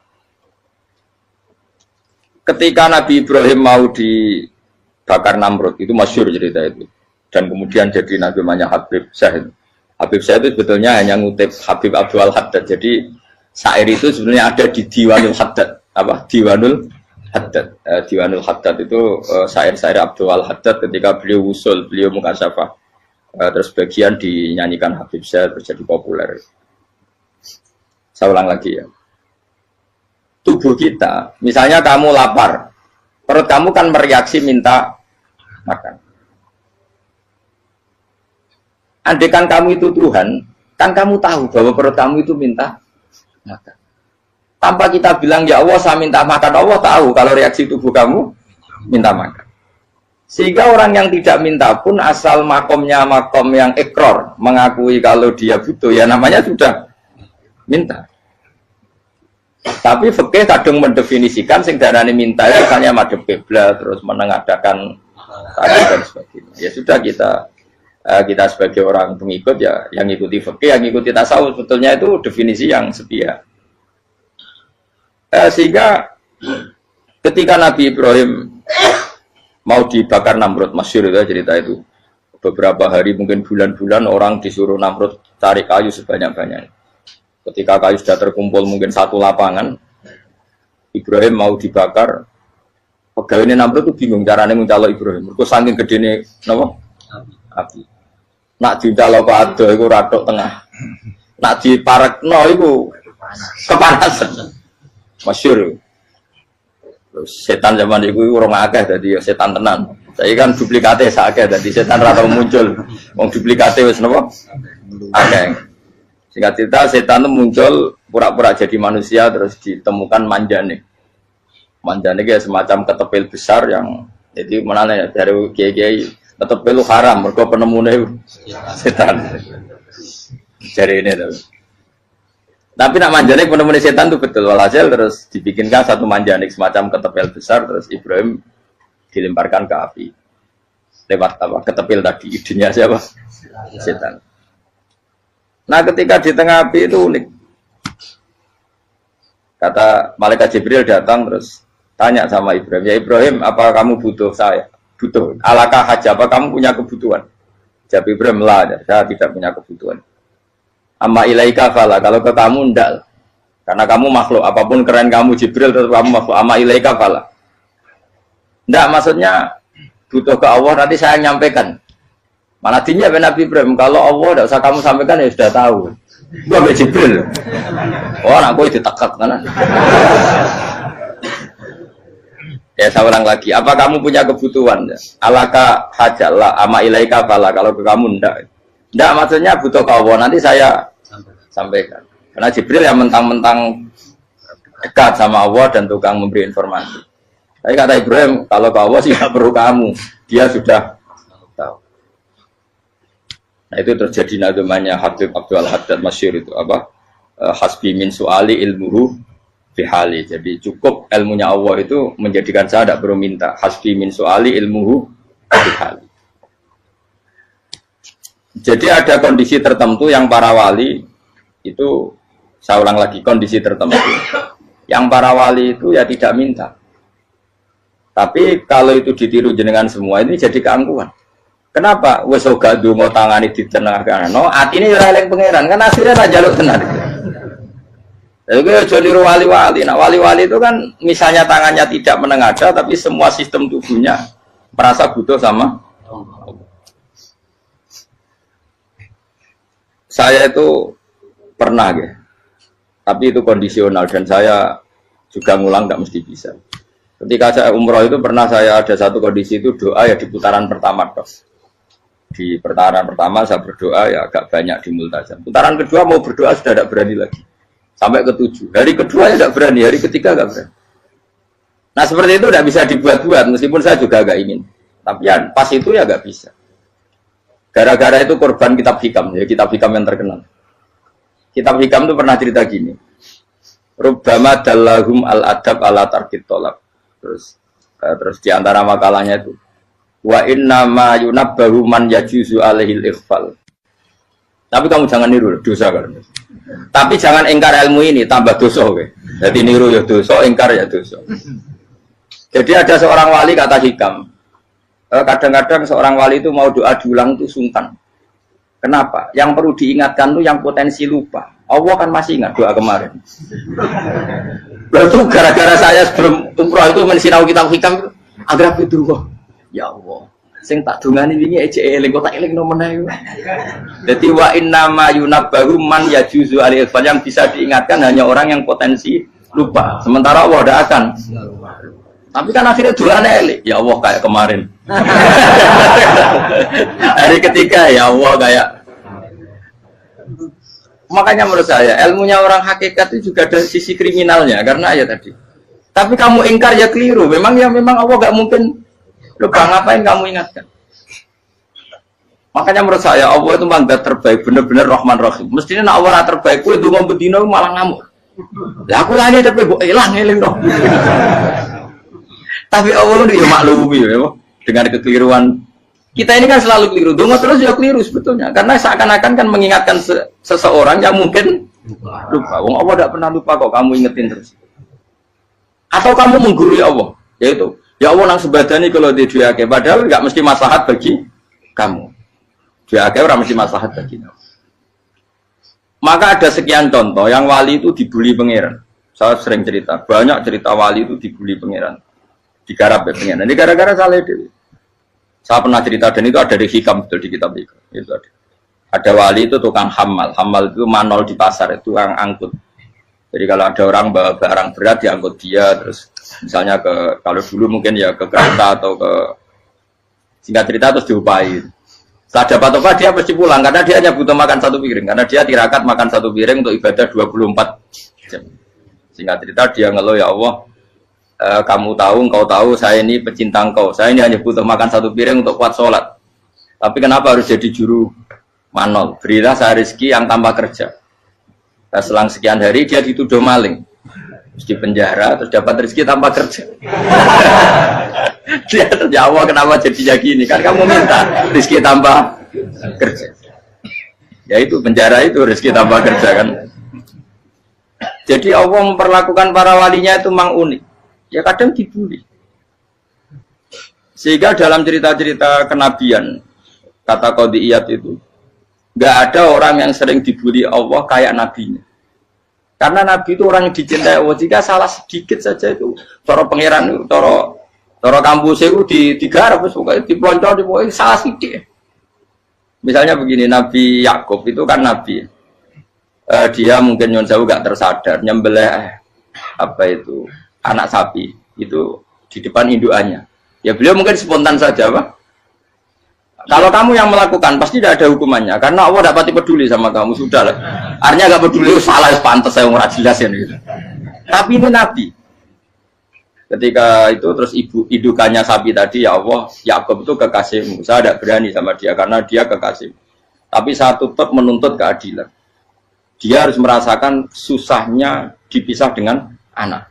Ketika Nabi Ibrahim mau dibakar Namrud, itu masyhur cerita itu. Dan kemudian jadi Nabi namanya Habib Syahid. Habib Syahid itu sebetulnya hanya ngutip Habib Abdul Haddad. Jadi syair itu sebenarnya ada di Diwanul Haddad. Apa? Diwanul Haddad. Diwanul Haddad itu syair-syair Abdul Haddad ketika beliau usul, beliau mukasyafah. Terus bagian dinyanyikan Habib Syahid terjadi populer. Saya ulang lagi ya. Tubuh kita, misalnya kamu lapar, perut kamu kan mereaksi minta makan. Andaikan kamu itu Tuhan, kan kamu tahu bahwa perut kamu itu minta makan. Tanpa kita bilang ya Allah saya minta makan, Allah tahu kalau reaksi tubuh kamu minta makan. Sehingga orang yang tidak minta pun asal makomnya makom yang ikror, mengakui kalau dia butuh, ya namanya sudah minta. Tapi fikih kadang mendefinisikan sing darane minta itu misalnya madhep kiblat terus menengadakan tadi dan sebagainya. Ya sudah kita sebagai orang pengikut ya yang ikuti fikih, yang ikuti tasawuf sebetulnya itu definisi yang sepihak. Sehingga ketika Nabi Ibrahim mau dibakar Namrud, masyhur itu cerita itu. Beberapa hari mungkin bulan-bulan orang disuruh Namrud cari kayu sebanyak-banyaknya. Ketika kayu sudah terkumpul mungkin satu lapangan, Ibrahim mau dibakar. Pegawainya Namrud itu bingung caranya mencalok Ibrahim. Mereka saking gedene napa? Api. Nak dicalok ke ado iku ratok tengah. Nak diparekno iku kepanasan. Masyhur. Setan zaman itu orang akeh dadi setan tenan. Saya kan duplikate sakake dadi setan ra tau muncul. Wong duplikate wis napa? Akeh. Singkat cerita setan itu muncul pura-pura jadi manusia terus ditemukan manjane. Manjane kayak semacam ketepil besar yang jadi menane dari kiai-kiai ketepil itu haram mergo penemune setan. Jari ini tuh. Tapi nak manjanik penemune setan itu betul walhasil terus dibikinkan satu manjanik semacam ketepil besar terus Ibrahim dilemparkan ke api lewat apa ketepil tadi idenya siapa setan. Nah ketika di tengah api itu unik, kata malaikat Jibril datang terus tanya sama Ibrahim, ya Ibrahim apa kamu butuh saya? Butuh. Alakah haja apa kamu punya kebutuhan? Jawab Ibrahim lah, saya tidak punya kebutuhan. Amma ilaika fala, kalau ke kamu ndak, karena kamu makhluk apapun keren kamu Jibril tetap kamu makhluk. Amma ilaika fala. Ndak maksudnya butuh ke Allah nanti saya nyampaikan. Mana dinya Nabi Ibrahim kalau Allah tidak usah kamu sampaikan ya sudah tahu. Gua be Jibril. Oh, aku ditekak kan. Ya saya ulang lagi, apa kamu punya kebutuhan? Alaka hajalah ama ilaika fala, kalau ke kamu ndak. Ndak maksudnya butuh ke Allah nanti saya sampaikan. Karena Jibril yang mentang-mentang dekat sama Allah dan tukang memberi informasi. Tapi kata Ibrahim, kalau ke Allah sih tidak perlu kamu, dia sudah tahu. Nah itu terjadi namanya Habib Abdul Haddad masyhur itu apa? Hasbi min su'ali ilmuhu bihali. Jadi cukup ilmunya Allah itu menjadikan saya tidak perlu minta. Hasbi min su'ali ilmuhu bihali. Jadi ada kondisi tertentu yang para wali itu, saya ulang lagi, kondisi tertentu yang para wali itu ya tidak minta. Tapi kalau itu ditiru jenengan semua ini jadi keangkuhan. Kenapa? Wes ora ndonga tangane ditenengahkan. No, atine ora eling pangeran, kan akhirnya tak jaluk tenan. Jadi aja niru wali-wali. Nah, wali-wali itu kan misalnya tangannya tidak menengadah tapi semua sistem tubuhnya merasa butuh sama Allah. Saya itu pernah ya. Tapi itu kondisional dan saya juga ngulang tidak mesti bisa. Ketika saya umroh itu pernah saya ada satu kondisi itu doa ya di putaran pertama toh. Di putaran pertama saya berdoa ya agak banyak di multazam. Putaran kedua mau berdoa sudah tidak berani lagi. Sampai ke-7. Hari kedua ya tidak berani, hari ketiga tidak berani. Nah seperti itu tidak bisa dibuat-buat meskipun saya juga agak ingin. Tapi ya pas itu ya nggak bisa. Gara-gara itu korban kitab hikam, ya kitab hikam yang terkenal. Kitab hikam itu pernah cerita gini. Rubbama dallahum al-adab ala tarkit tolak. Terus di antara makalahnya itu wa inna ma yunabbahu man yajuzu alaihil ikhfal. Tapi kamu jangan niru dosa kan. Tapi jangan ingkar ilmu ini tambah dosa kowe. Jadi niru ya dosa, ingkar ya dosa. Jadi ada seorang wali kata hikam. Kadang-kadang seorang wali itu mau doa diulang itu sungkan. Kenapa? Yang perlu diingatkan tuh yang potensi lupa. Allah kan masih ingat doa kemarin. Lalu gara-gara saya sebelum umroh itu mensinau kitab hikam agar itu ya Allah. Sing tak dungani wingi ejek eling kok tak eling nomene. Dadi wa inna ma yunabbahu man yajuzu alil yang bisa diingatkan hanya orang yang potensi lupa. Sementara Allah tidak akan. Tapi kan akhirnya doanya eling. Ya Allah kayak kemarin. Hari ketiga ya Allah kayak. Makanya menurut saya ilmunya orang hakikat itu juga ada sisi kriminalnya karena ya tadi. Tapi kamu ingkar ya keliru. Memang Allah gak mungkin lupa, ngapain kamu ingatkan. Makanya menurut saya Allah itu mandat terbaik, benar-benar Rahman Rahim. Mestinya nak Allah terbaik, itu mau bedino malah ngamuk. Lah aku lali tapi kok hilang eling dong. Tapi Allah itu ya maklumi ya, dengan kekeliruan. Kita ini kan selalu keliru, donga terus ya keliru sebetulnya. Karena seakan-akan kan mengingatkan seseorang yang mungkin lupa. Wong Allah tidak pernah lupa kok, kamu ingetin terus. Atau kamu menggurui Allah, yaitu ya Allah nang sebadani kalau di duake, padahal nggak mesti maslahat bagi kamu. Duake orang mesti maslahat bagi kamu. Maka ada sekian contoh yang wali itu dibully pangeran. Saya sering cerita, banyak cerita wali itu dibully pangeran, digarap ya pangeran. Ini gara-gara salah dewi. Saya pernah cerita dan itu ada di hikam betul di kitab itu. Itu ada wali itu tukang hamal itu manol di pasar itu tukang angkut. Jadi kalau ada orang bawa barang berat diangkut dia, terus misalnya kalau dulu mungkin ya ke kereta atau ke singkat cerita terus diupain. Setelah dapat apa dia pasti pulang karena dia hanya butuh makan satu piring karena dia tirakat makan satu piring untuk ibadah 24 jam. Singkat cerita dia ngeluh ya Allah. Kamu tahu, engkau tahu, saya ini pecinta engkau. Saya ini hanya butuh makan satu piring untuk kuat sholat. Tapi kenapa harus jadi juru manol? Berilah saya rezeki yang tanpa kerja. Nah, selang sekian hari dia dituduh maling. Terus di penjara, terus dapat rezeki tanpa kerja. Dia terjawab kenapa jadinya gini? Kan kamu minta rezeki tanpa kerja. Ya itu penjara itu rezeki tanpa kerja kan. Jadi Allah memperlakukan para walinya itu memang unik. Ya kadang dibully. Sehingga dalam cerita-cerita kenabian, kata Qadiyat itu, nggak ada orang yang sering dibully Allah kayak nabinya. Karena nabi itu orang yang dicintai Allah. Jika salah sedikit saja itu, cara pangeran itu, cara kampus itu digarap, pokoknya dipelonco, pokoknya salah sedikit. Misalnya begini, Nabi Yakub itu kan nabi. Dia mungkin nyon jauh nggak tersadar, nyembelih apa itu anak sapi itu di depan indukannya. Ya beliau mungkin spontan saja, Pak. Kalau kamu yang melakukan pasti tidak ada hukumannya karena Allah tidak pati peduli sama kamu sudah lah. Artinya nggak peduli salah pantas saya nggak jelas ya gitu. Tapi ini Nabi. Ketika itu terus indukannya sapi tadi ya Allah, Yakub itu kekasihmu. Saya tidak berani sama dia karena dia kekasihmu. Tapi saya tetap menuntut keadilan. Dia harus merasakan susahnya dipisah dengan anak.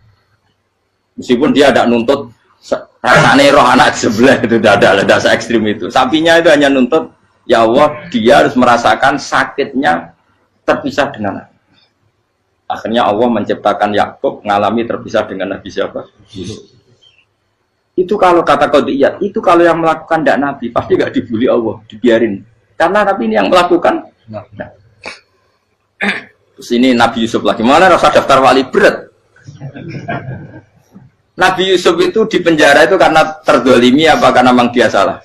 Meskipun dia tidak nuntut rasanya roh anak sebelah itu tidak ada se-ekstrim itu. Sapinya itu hanya nuntut ya Allah dia harus merasakan sakitnya terpisah dengan anak. Akhirnya Allah menciptakan Yakub mengalami terpisah dengan Nabi siapa? Yusuf. Itu kalau kata Qadiyat, itu kalau yang melakukan tidak Nabi pasti nggak dibully Allah, dibiarin. Karena Nabi ini yang melakukan. Nah. Terus ini Nabi Yusuf lagi mana rasa daftar wali berat. Nabi Yusuf itu di penjara itu karena terdolimi apa karena memang dia salah?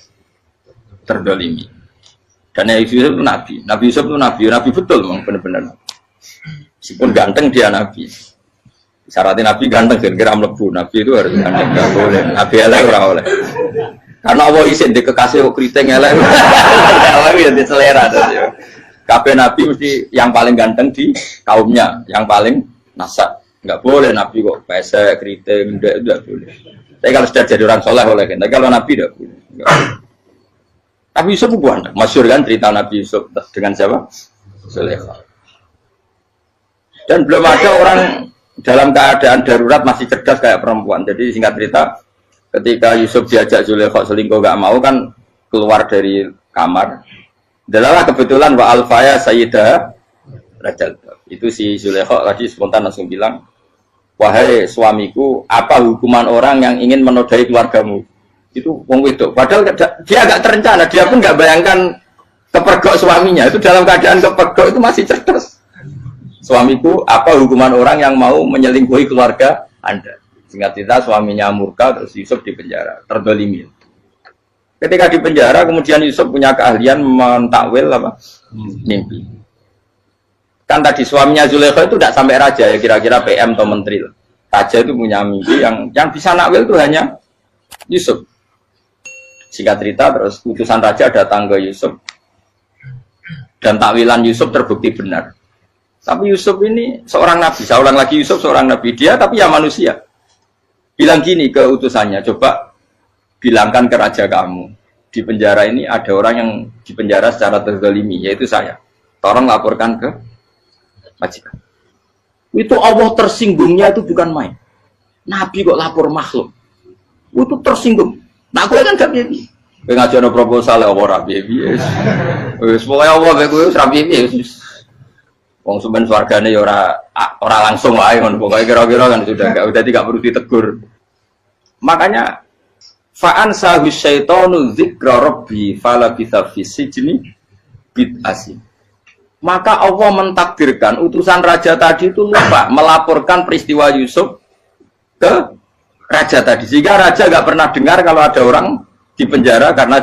Terdolimi. Dan Nabi Yusuf itu Nabi. Nabi Yusuf itu Nabi betul memang benar-benar. Meskipun ganteng dia Nabi. Syaratnya Nabi ganteng kira-kira mlebu. Nabi itu harus ganteng, nggak boleh. Nabi elek ora oleh. Karena Allah isin di kekasih kok keriting elek. Allah ya di selera tuh. Kabeh Nabi mesti yang paling ganteng di kaumnya, yang paling nasab. Nggak boleh Nabi kok pesek, keriting, tidak boleh. Tapi kalau sudah jadi orang soleh boleh kan. Tapi kalau Nabi tidak boleh. Nabi Yusuf bukan. Masyhur kan cerita Nabi Yusuf dengan siapa? Zulaikha. Dan belum ada orang dalam keadaan darurat masih cerdas kayak perempuan. Jadi singkat cerita, ketika Yusuf diajak Zulaikha selingkuh nggak mau kan keluar dari kamar. Adalah kebetulan wa alfaya sayyidah rajal. Itu si Zulaikha tadi spontan langsung bilang, wahai suamiku, apa hukuman orang yang ingin menodai keluargamu? Itu wong wedok. Padahal dia agak terencana, dia pun nggak bayangkan kepergok suaminya. Itu dalam keadaan kepergok itu masih cerdas. Suamiku, apa hukuman orang yang mau menyelingkuhi keluarga Anda? Singkat cerita suaminya murka, terus Yusuf di penjara, terdolimi. Ketika di penjara, kemudian Yusuf punya keahlian mentakwil apa? Mimpi. Kan tadi suaminya Zulaikha itu tidak sampai raja ya kira-kira PM atau menteri. Raja itu punya mimpi yang bisa nakwil itu hanya Yusuf. Singkat cerita terus utusan raja datang ke Yusuf dan takwilan Yusuf terbukti benar. Tapi Yusuf ini seorang nabi, saya ulang lagi Yusuf seorang nabi dia tapi ya manusia. Bilang gini ke utusannya, coba bilangkan ke raja kamu di penjara ini ada orang yang di penjara secara terzalimi yaitu saya. Tolong laporkan ke majikan. Itu Allah tersinggungnya itu bukan main. Nabi kok lapor makhluk. Itu tersinggung. Nah, aku kan gak piye. Kowe ngajono proposal apa ora piye-piye. Wis pokoke Allah kowe wis ra piye-piye wis. Wong sampean swargane ya ora langsung wae ngono. Pokoke kira-kira kan sudah dadi gak perlu ditegur. Makanya fa'an sahu syaitanu dzikra rabbi fala bisa fi sijni bid'asi. Maka Allah mentakdirkan utusan raja tadi itu lupa melaporkan peristiwa Yusuf ke raja tadi. Sehingga raja gak pernah dengar kalau ada orang di penjara karena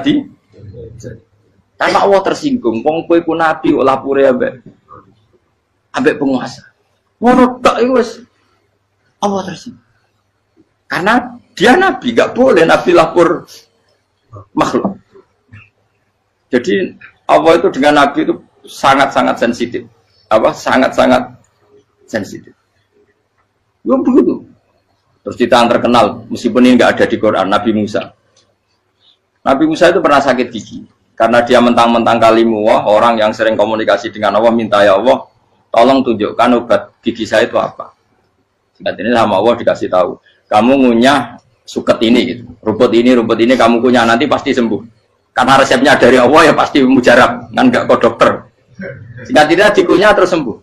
Allah tersinggung. Wong kowe ku nabi kok lapore ambek penguasa. Ngono tok iku wis Allah tersinggung. Karena dia nabi, gak boleh nabi lapor makhluk. Jadi Allah itu dengan nabi itu sangat-sangat sensitif. Sangat-sangat sensitif. Ya begitu. Terus kita yang terkenal, meskipun ini nggak ada di Quran, Nabi Musa. Nabi Musa itu pernah sakit gigi. Karena dia mentang-mentang kalimullah, orang yang sering komunikasi dengan Allah, minta ya Allah, tolong tunjukkan obat gigi saya itu apa. Singkat ini sama Allah dikasih tahu. Kamu ngunyah suket ini, gitu. rumput ini kamu kunyah, nanti pasti sembuh. Karena resepnya dari Allah ya pasti mujarab, kan nggak ke dokter. Singkat tidak dikunyah terus sembuh.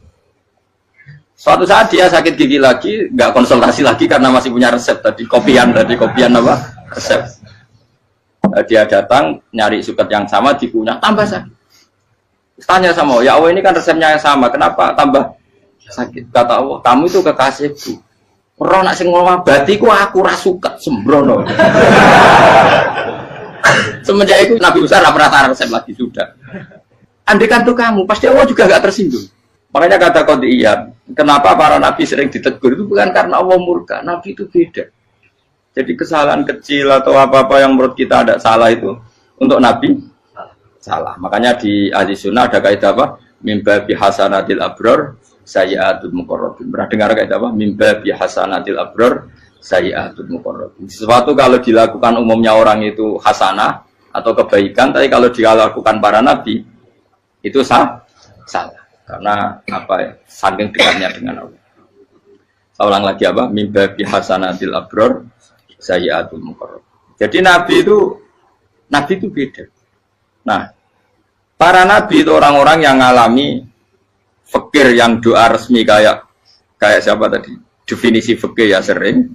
Suatu saat dia sakit gigi lagi, nggak konsultasi lagi karena masih punya resep tadi kopian apa resep. Dia datang nyari suket yang sama dikunyah tambah sakit. Tanya sama Allah, ya Allah ini kan resepnya yang sama, kenapa tambah sakit? Kata Allah, kamu itu kekasihku. Roh nak sing ngobati ku aku ra suket sembrono. Semenjak itu Nabi Musa ora pernah resep lagi sudah. Andaikan tuh kamu, pasti Allah juga gak tersinggung. Makanya kata Qadiyat, kenapa para nabi sering ditegur itu bukan karena Allah murka, nabi itu beda. Jadi kesalahan kecil atau apa-apa yang menurut kita ada salah itu untuk nabi salah. Makanya di ahli sunnah ada kaidah apa? Mimba bihasanatil abror sayyi'atul muqarrabin. Pernah dengar kaidah apa? Mimba bihasanatil abror sayyi'atul muqarrabin. Sesuatu kalau dilakukan umumnya orang itu hasanah atau kebaikan, tapi kalau dilakukan para nabi itu salah. Karena apa ya? Saking dekatnya dengan Allah. Saya ulang lagi apa? Mimba bihasanatil abror sayyi'atul muqarrab. Jadi nabi itu beda. Nah, para nabi itu orang-orang yang ngalami fikir yang doa resmi kayak siapa tadi? Definisi fikir ya sering.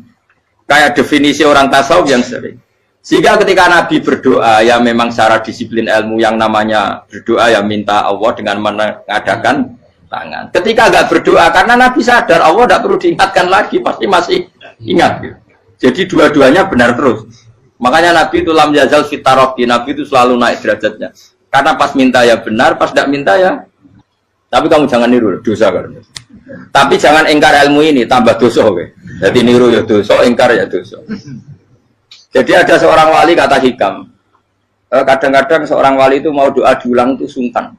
Kayak definisi orang tasawuf yang sering. Sehingga ketika Nabi berdoa, ya memang secara disiplin ilmu yang namanya berdoa, ya minta Allah dengan mengadakan tangan. Ketika enggak berdoa, karena Nabi sadar Allah tidak perlu diingatkan lagi, pasti masih ingat. Gitu. Jadi dua-duanya benar terus. Makanya Nabi itu lam yazal fitaroki, Nabi itu selalu naik derajatnya. Karena pas minta ya benar, pas tidak minta ya. Tapi kamu jangan niru, dosa kan. Tapi jangan ingkar ilmu ini, tambah dosa. Okay? Jadi niru ya dosa, ingkar ya dosa. Jadi ada seorang wali kata hikam, kadang-kadang seorang wali itu mau doa diulang itu sungkan.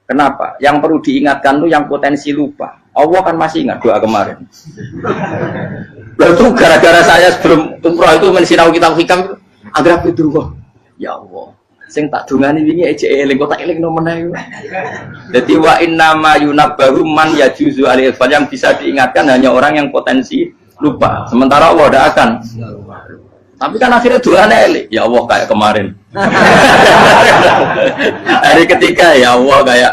Kenapa? Yang perlu diingatkan itu yang potensi lupa. Allah kan masih ingat doa kemarin. Lalu gara-gara saya sebelum umroh itu mensinau kitab hikam itu, agar itu ya Allah, sing tak dungani wingi ejek eling kok tak eling nomene. Jadi wa innama yunabbahu man yajuzu alil yang bisa diingatkan hanya orang yang potensi lupa. Sementara Allah tidak akan. Tapi kan akhirnya doanya elik, ya Allah kayak kemarin. Hari ketiga ya Allah kayak.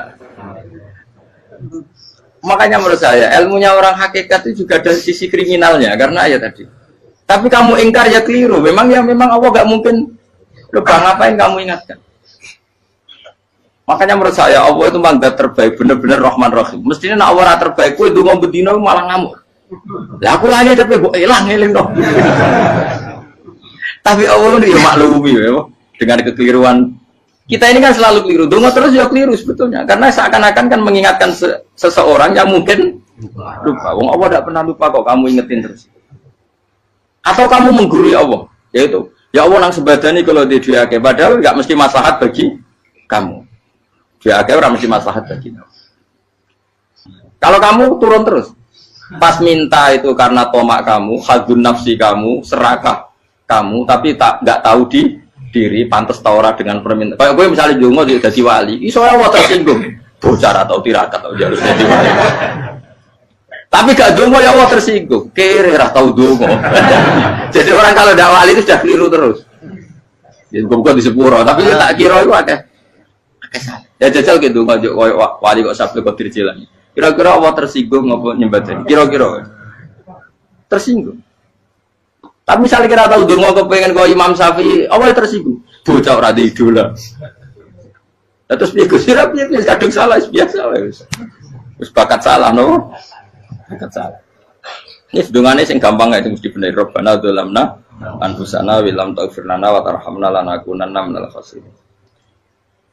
Makanya menurut saya ilmunya orang hakikat itu juga ada sisi kriminalnya karena ya tadi. Tapi kamu ingkar ya keliru. Memang Allah gak mungkin lupa, ngapain kamu ingatkan. Makanya menurut saya Allah itu mandat terbaik, benar-benar Rahman Rahim. Mestinya nak Allah terbaik, itu mau bedino malah ngamuk. Lah aku lagi tapi kok eling dong. Tapi Allah itu ya maklumi ya, dengan kekeliruan. Kita ini kan selalu keliru, dongo terus ya keliru sebetulnya. Karena seakan-akan kan mengingatkan seseorang yang mungkin lupa. Wong Allah tidak pernah lupa kok, kamu ingetin terus. Atau kamu menggurui Allah, yaitu ya Allah nang sebadani kalau di diake, padahal nggak mesti maslahat bagi kamu. Diake orang mesti maslahat bagi kamu. Kalau kamu turun terus, pas minta itu karena tomak kamu, hadun nafsi kamu, serakah kamu, tapi nggak tahu diri pantas taura dengan permintaan. Kayak gue misalnya jongo jadi wali, iso Allah tersinggung, bocah atau tirakat atau harus jadi wali. Tapi gak dongo ya Allah tersinggung. Kere ra tau dongo. Jadi orang kalau tidak wali itu sudah keliru terus. Ya bukan di sepuro, tapi tak kira itu akeh salah. Ya jajal gitu ngajak wali kok Sabtu Qadir Jilani. Kira-kira Allah tersinggung ngapa nyembah? Kira-kira tersinggung. Tapi misalnya kira tahu dongo kepengen kau Imam Syafi'i, Allah tersinggung. Bocah ora di idola. Terus piye Gus Sirap piye kadung salah biasa wis. Wis bakat salah no. Bakat salah. Ini sedungane sing gampang itu mesti bener Rabbana dzalamna anfusana wa lam taghfir lana wa tarhamna lanakunanna minal khasirin.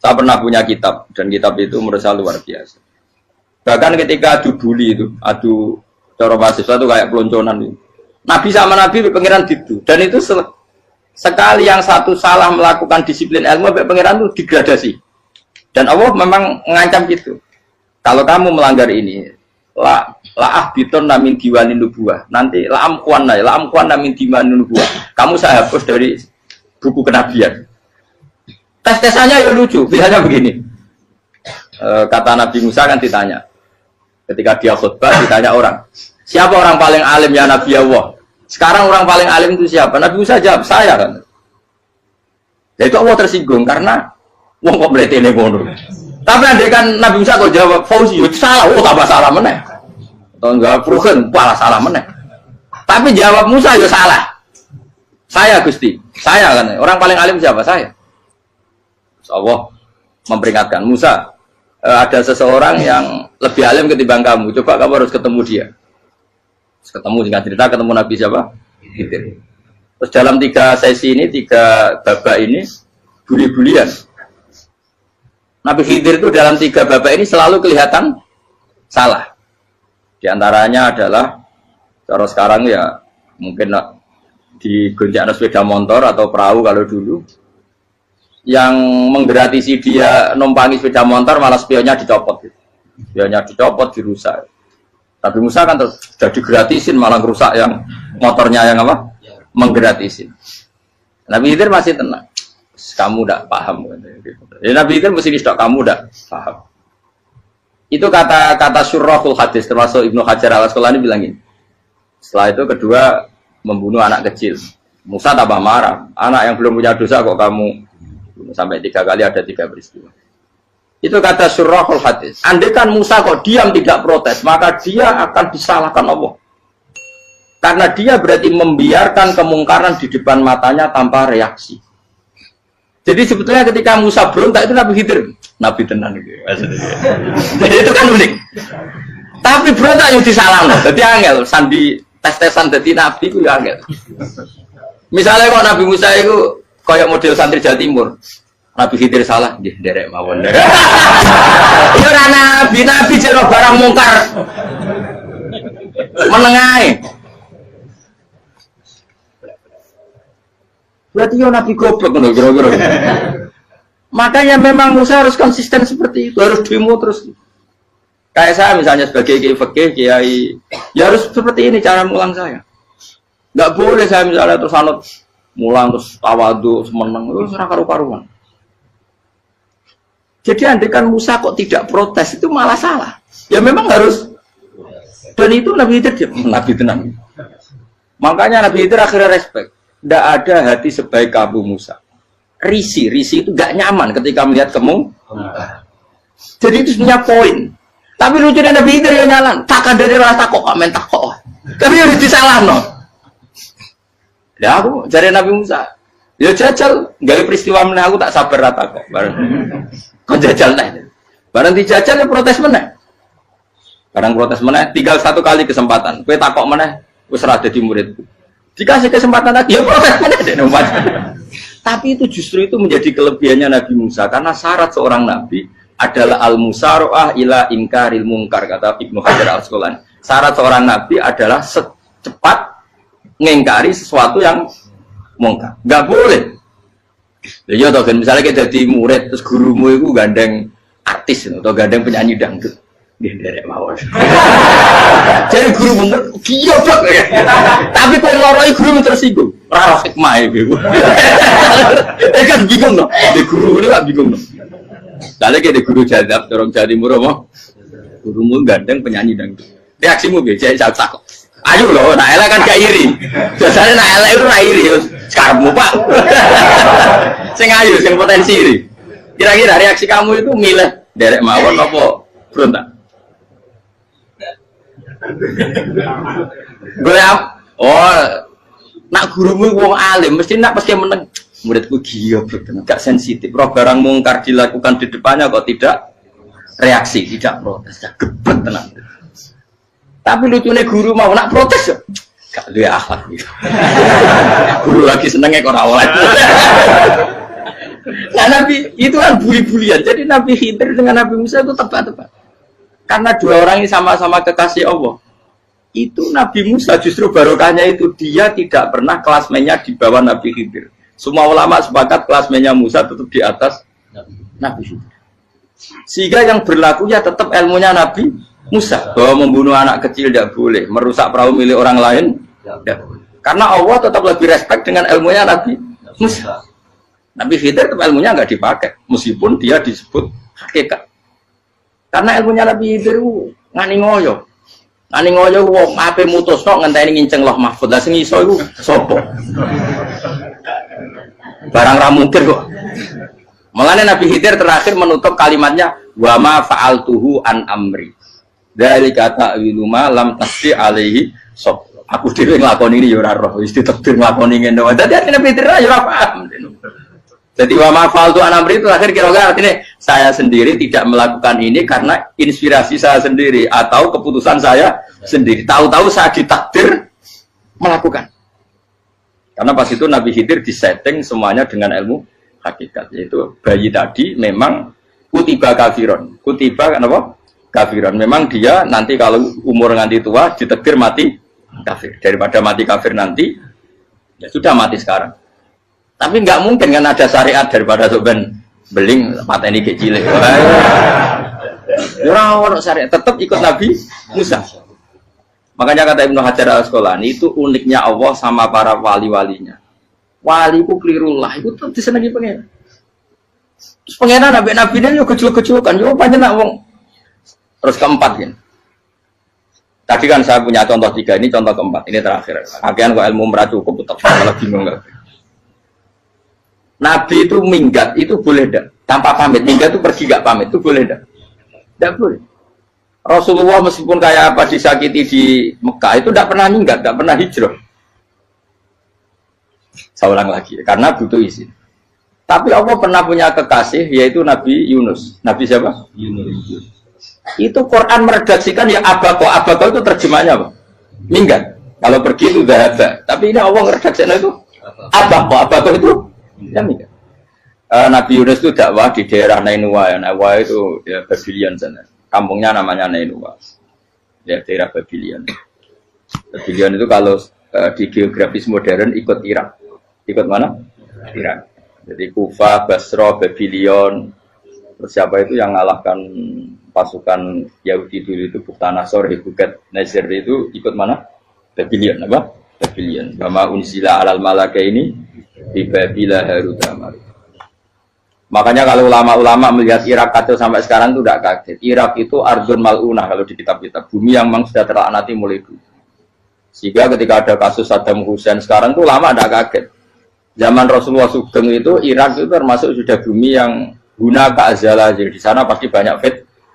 Saya pernah punya kitab dan kitab itu menurut saya luar biasa. Bahkan ketika adu bully itu, adu cara mahasiswa itu kayak pelonconan itu. Nabi sama Nabi pangeran gitu dan itu sekali yang satu salah melakukan disiplin ilmu pangeran itu degradasi. Dan Allah memang mengancam gitu. Kalau kamu melanggar ini, la biton namin diwanin nubuah. Nanti la amkuan namin diwanin nubuah. Kamu saya hapus dari buku kenabian. Tes-tesannya ya lucu. Biasanya begini. Kata Nabi Musa kan ditanya. Ketika dia khutbah ditanya orang. Siapa orang paling alim ya Nabi Allah? Sekarang orang paling alim itu siapa? Nabi Musa jawab, saya kan. Ya itu Allah tersinggung karena wong kok mletene ngono. Tapi andai kan Nabi Musa kok jawab Fauzi, itu salah, tambah salah meneh. Atau enggak Prugen, malah salah meneh. Tapi jawab Musa ya salah. Saya Gusti, saya kan. Orang paling alim siapa? Saya. Allah memperingatkan Musa, ada seseorang yang lebih alim ketimbang kamu. Coba kamu harus ketemu dia. Ketemu singkat cerita ketemu Nabi siapa? Khidir. Terus dalam 3 sesi ini, 3 babak ini buli-bulian. Nabi Khidir itu dalam 3 babak ini selalu kelihatan salah. Di antaranya adalah cara sekarang ya mungkin di gonjak sepeda motor atau perahu kalau dulu yang menggratisi dia numpangi sepeda motor malah spionnya dicopot. Spionnya dicopot, dirusak. Tapi Musa kan sudah digratisin malah rusak yang motornya yang apa? Menggratisin. Nabi Khidir masih tenang. Kamu tidak paham. Ya, Nabi Khidir mesti tidak kamu tidak paham. Itu kata syurrahul hadis termasuk Ibnu Hajar al-Asqalani bilang ini. Setelah itu kedua membunuh anak kecil. Musa tambah marah. Anak yang belum punya dosa kok kamu bunuh. Sampai 3 kali ada 3 peristiwa. Itu kata syurrahul hadis. Andai kan Musa kok diam tidak protes, maka dia akan disalahkan Allah. Karena dia berarti membiarkan kemungkaran di depan matanya tanpa reaksi. Jadi sebetulnya ketika Musa berontak itu Nabi Khidir, Nabi tenan gitu. Jadi itu kan unik. Tapi berontak yang disalahkan. Jadi angel sandi tes-tesan jadi Nabi itu ya angel. Misalnya kok Nabi Musa itu kayak model santri Jawa Timur. Nabi Khidir salah, nggih nderek mawon. Yo ora nabi jero barang mungkar. Menengae. Berarti yo nabi goblok ngono kira-kira. Makanya memang Musa harus konsisten seperti itu, harus demo terus. Kayak saya misalnya sebagai kiai fikih, kiai ya harus seperti ini cara mulang saya. Enggak boleh saya misalnya terus anut mulang terus tawadu, semeneng terus ora karu-karuan. Jadi andai kan Musa kok tidak protes itu malah salah. Ya memang harus. Dan itu Nabi Khidir Nabi tenang. Makanya Nabi Khidir akhirnya respect. Tidak ada hati sebaik Abu Musa. Risi itu gak nyaman ketika melihat kamu. Jadi itu sebenarnya poin. Tapi lucunya Nabi Khidir yang nyalan. Tak ada rasa kok amen tak kok. Tapi harus disalah no. Ya aku cari Nabi Musa. Ya jajal, gak peristiwa meneh aku tak sabar rata kok. Kau jajal nih, barang dijajal ya protes meneh. Barang protes meneh, tinggal 1 kali kesempatan. Kue takok meneh, wis ora dadi muridku. Dikasih kesempatan lagi, ya protes meneh deh. Tapi itu justru itu menjadi kelebihannya Nabi Musa karena syarat seorang nabi adalah al-musara'ah ila inkaril munkar kata Ibnu Hajar al-Asqalani. Syarat seorang nabi adalah secepat mengingkari sesuatu yang mungkar. Enggak boleh. Ya toh kan misalnya kita jadi murid terus gurumu itu gandeng artis atau gandeng penyanyi dangdut. Nggih nderek mawon. Jadi guru bener goblok ya. Tapi kok loroi guru tersinggung. Ora hikmah iku. Kan bingung no. Di guru itu gak bingung no. Kali ke guru jadab dorong jadi muro mo. Gurumu gandeng penyanyi dangdut. Reaksimu biasa cak. Ayo loh, nak elek kan gak iri. Biasanya nak elek itu nak iri. Sekarangmu Pak. Sing ayu, sing potensi iri. Kira-kira reaksi kamu itu milih derek mawon apa berontak? Gue nak gurumu wong alim mesti nak pasti meneng. Muridku gila betul, gak sensitif. Roh barang mungkar dilakukan di depannya kok tidak reaksi, tidak protes, gebet tenang. Tapi lucunya guru mau nak protes ya, gak dia akhlak gitu. Guru lagi senengnya kok rawat. Nah Nabi itu kan buli-bulian. Jadi Nabi Khidir dengan Nabi Musa itu tepat-tepat. Karena dua orang ini sama-sama kekasih Allah. Itu Nabi Musa justru barokahnya itu dia tidak pernah kelasmennya di bawah Nabi Khidir. Semua ulama sepakat kelasmennya Musa tetap di atas Nabi Khidir. Sehingga yang berlaku ya tetap ilmunya Nabi Musa bahwa membunuh anak kecil tidak boleh, merusak perahu milik orang lain tidak boleh. Karena Allah tetap lebih respect dengan ilmunya Nabi Musa. Nabi Khidir tetap ilmunya nggak dipakai, meskipun dia disebut hakikat. Karena ilmunya Nabi Khidir ngani ngoyo, wong ape mutusno ngenteni nginceng Loh Mahfud. Lah sing iso iku sapa? Barang ra mungkin kok. Makanya Nabi Khidir terakhir menutup kalimatnya wa ma fa'altuhu an amri. Dari kata wiluma lam tasdi alaihi sob. Aku dhewe nglakoni ini ya ora roh, wis ditakdir nglakoni ngene wae. Dadi Nabi Khidir ya ora paham. Jadi wa ma fa'altu an amri itu akhir kira-kira artinya saya sendiri tidak melakukan ini karena inspirasi saya sendiri atau keputusan saya sendiri. Tahu-tahu saya ditakdir melakukan. Karena pas itu Nabi Khidir disetting semuanya dengan ilmu hakikat, yaitu bayi tadi memang kutiba kafiron. Kutiba kenapa? Kafiron. Memang dia nanti kalau umur nganti tua ditakdir mati kafir. Daripada mati kafir nanti ya sudah mati sekarang. Tapi nggak mungkin kan ada syariat daripada soben beling pateni kecil. Orang syariat tetap ikut Nabi Musa. Makanya kata Ibnu Hajar Al-Asqalani itu uniknya Allah sama para wali-walinya. Wali ku klirullah itu tetap disenangi pengen. Terus pengenan nabi-nabi ini yo kecil-kecilkan yo panjenengan wong. Terus keempat kan. Tadi kan saya punya contoh 3, ini contoh keempat, ini terakhir. Akhirnya kok ilmu merah cukup tetap malah bingung enggak. Nabi itu minggat itu boleh enggak? Tanpa pamit, minggat itu pergi enggak pamit itu boleh enggak? Enggak boleh. Rasulullah meskipun kayak apa disakiti di Mekah itu tidak pernah minggat, tidak pernah hijrah. Saya ulang lagi, karena butuh izin. Tapi Allah pernah punya kekasih yaitu Nabi Yunus. Nabi siapa? Yunus. Itu Quran meredaksikan ya abako itu terjemahnya apa? Minggat. Kalau pergi itu dahaba. Tapi ini Allah meredaksikan itu abako itu ya minggat. Nabi Yunus itu dakwah di daerah Nainua ya. Nainua itu ya Babylon sana. Kampungnya namanya Nainua. Ya daerah Babylon. Babylon itu kalau di geografis modern ikut Irak. Ikut mana? Irak. Jadi Kufa, Basra, Babylon. Terus siapa itu yang ngalahkan pasukan Yahudi dulu itu Buktanasor, Hebuket, Nazir itu ikut mana? Babylon apa? Babylon. Bama unsila alal malaka ini di Babila Harutama. Makanya kalau ulama-ulama melihat Irak kacau sampai sekarang itu tidak kaget. Irak itu ardun mal'unah kalau di kitab-kitab. Bumi yang memang sudah terlaknati mulai dulu. Sehingga ketika ada kasus Saddam Hussein sekarang itu ulama tidak kaget. Zaman Rasulullah Sugeng itu Irak itu termasuk sudah bumi yang guna keazalah. Jadi di sana pasti banyak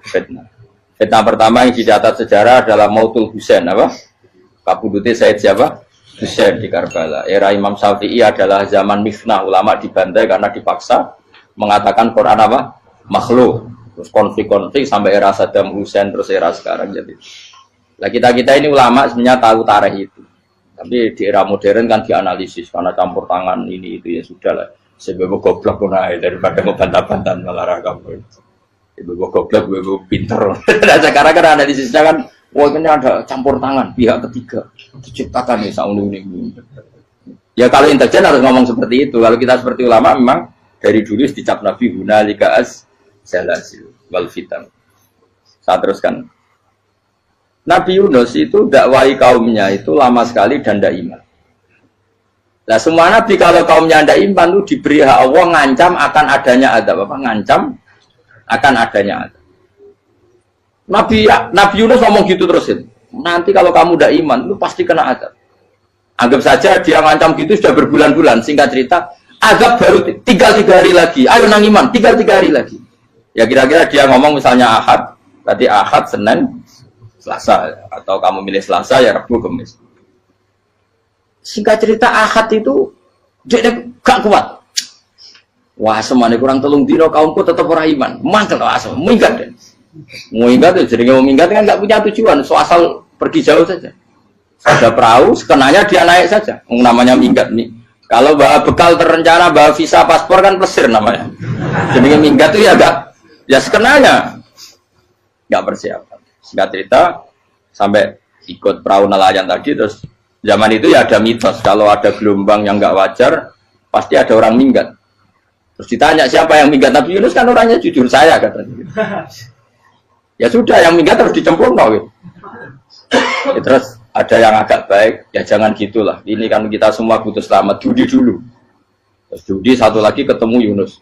fitnah. Fitnah pertama yang dicatat sejarah adalah Mautul Husain apa? Kabudutnya Said siapa? Husain di Karbala. Era Imam Syafi'i adalah zaman mifnah, ulama dibantai karena dipaksa mengatakan Quran apa? Makhluk. Terus konflik-konflik sampai era Saddam Hussein terus era sekarang jadi. Lah kita ini ulama sebenarnya tahu tarikh itu. Tapi di era modern kan dianalisis karena campur tangan ini itu ya sudah lah. Sebab goblok pun daripada ngebantah-bantah malah rakam. Ibu goblok, ibu pinter. Nah, sekarang kan analisisnya kan, wah ini ada campur tangan pihak ketiga diciptakan nih saunu ini. Ya kalau intelijen harus ngomong seperti itu. Kalau kita seperti ulama memang dari dulu dicap Nabi hunalika az-zalasil wal fitan. Saya teruskan. Nabi Yunus itu dakwai kaumnya itu lama sekali dan tidak iman. Nah semua nabi kalau kaumnya tidak iman itu diberi hak Allah ngancam akan adanya azab apa? Ngancam akan adanya azab. Nabi Yunus ngomong gitu terus. Nanti kalau kamu udah iman, lu pasti kena azab. Anggap saja dia ngancam gitu sudah berbulan-bulan. Singkat cerita, azab baru tinggal 3 hari lagi. Ayo nang iman, tinggal 3 hari lagi. Ya kira-kira dia ngomong misalnya Ahad, tadi Ahad, Senin, Selasa, atau kamu milih Selasa ya Rabu, Kamis. Singkat cerita Ahad itu dia gak kuat. Wah, semuanya kurang telung dino kaumku tetap orang iman. Mangkel asal, minggat deh. Minggat itu jadi mau minggat kan nggak punya tujuan, so asal pergi jauh saja. Ada perahu, sekenanya dia naik saja. Namanya minggat nih. Kalau bawa bekal terencana, bawa visa, paspor kan plesir namanya. Jadi minggat itu ya enggak, ya sekenanya nggak persiapan. Singkat cerita sampai ikut perahu nelayan tadi, terus zaman itu ya ada mitos kalau ada gelombang yang nggak wajar pasti ada orang minggat. Terus ditanya siapa yang minggat, Nabi Yunus kan orangnya jujur, saya katanya. Ya sudah, yang minggat harus dicemplung gitu. Ya, terus ada yang agak baik, ya jangan gitulah. Ini kan kita semua butuh selamat, judi dulu. Terus judi satu lagi ketemu Yunus.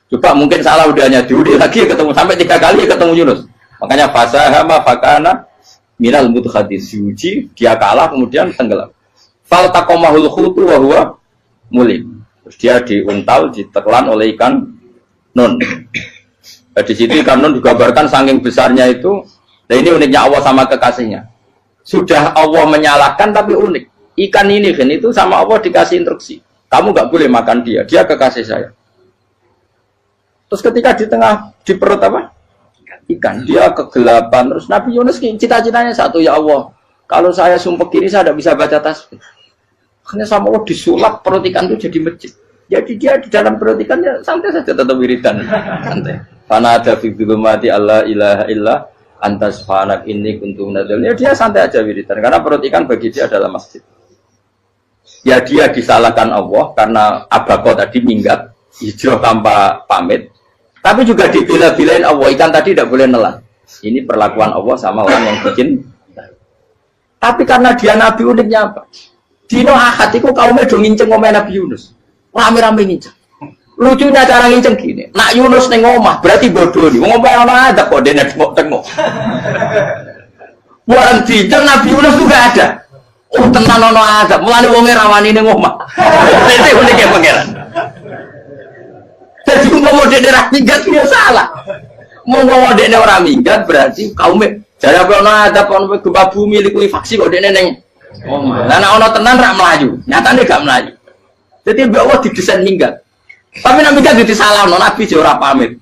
Coba mungkin salah udahnya, judi lagi ketemu sampai 3 kali ketemu Yunus. Makanya fasahama fakana minal mudhadis, uji dia kalah kemudian tenggelam. Fal taqamahul khutu wa huwa mulim. Terus dia diuntal, ditelan oleh ikan nun. Nah, di situ ikan nun digambarkan saking besarnya itu. Nah ini uniknya Allah sama kekasihnya. Sudah Allah menyalahkan tapi unik. Ikan ini kan itu sama Allah dikasih instruksi. Kamu nggak boleh makan dia, dia kekasih saya. Terus ketika di tengah di perut apa? Ikan, dia kegelapan. Terus Nabi Yunus cita-citanya satu, ya Allah, kalau saya sumpah kiri saya tidak bisa baca tasbih. Akhirnya sama Allah disulap perut ikan itu jadi masjid. Jadi dia di dalam perut ikannya santai saja tetap wiridan. Santai. Fana ada fi dzulumati alla ilaha illa antas fanak ini kuntum nadal. Ya dia santai aja wiridan karena perut ikan bagi dia adalah masjid. Ya dia disalahkan Allah karena abako tadi minggat hijrah tanpa pamit. Tapi juga dibela-belain Allah, ikan tadi tidak boleh nelan. Ini perlakuan Allah sama orang yang bikin. Tapi karena dia Nabi, uniknya apa? Dino Ahad itu kaumnya do nginceng ngomel Nabi Yunus. Rame-rame nginceng. Lucunya cara nginceng gini. Nak Yunus neng omah berarti bodoh nih. Ngomel ana ada kok dene tengok. Bukan dinceng Nabi Yunus juga ada. Oh tenan ono ada. Mulane wong rawani ning omah. Itu uniknya pangeran. Jadi mau dene ra minggat dia salah. Mau dene ora minggat berarti kaumnya jare apa ono ada ono gempa bumi liku faksi kok dene neng omah. Lah nek ono tenan ra melayu. Nyatane gak melayu. Jadi Allah didesain minggat. Tapi nak minggat disalahno Nabi yo ora pamit.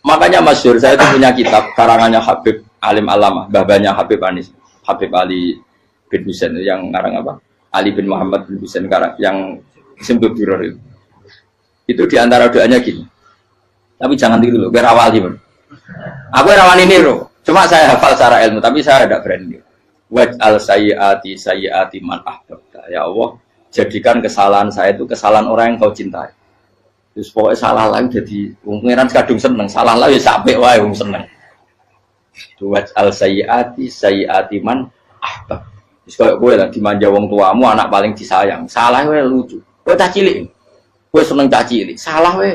Makanya masyhur saya itu punya kitab karangannya Habib Alim Alamah, babanya Habib Anis, Habib Ali bin Husain yang ngarang apa? Ali bin Muhammad bin Husain karang yang Simtul Duror itu. Itu diantara doanya gini. Tapi jangan tiru loh, biar awal gimana. Aku rawan ini loh. Cuma saya hafal secara ilmu, tapi saya tidak berani. Waj'al sayyiati man ahbabta. Ya Allah, jadikan kesalahan saya itu kesalahan orang yang kau cintai. Terus pokoknya salah lagi jadi pengiran kadung seneng, salah lagi sampai wae wong seneng. Waj'al sayyiati man ahbab. Terus kayak gue lah dimanja wong tuamu, anak paling disayang. Salah wae lucu. Kowe cah cilik. Kowe seneng cah cilik. Salah wae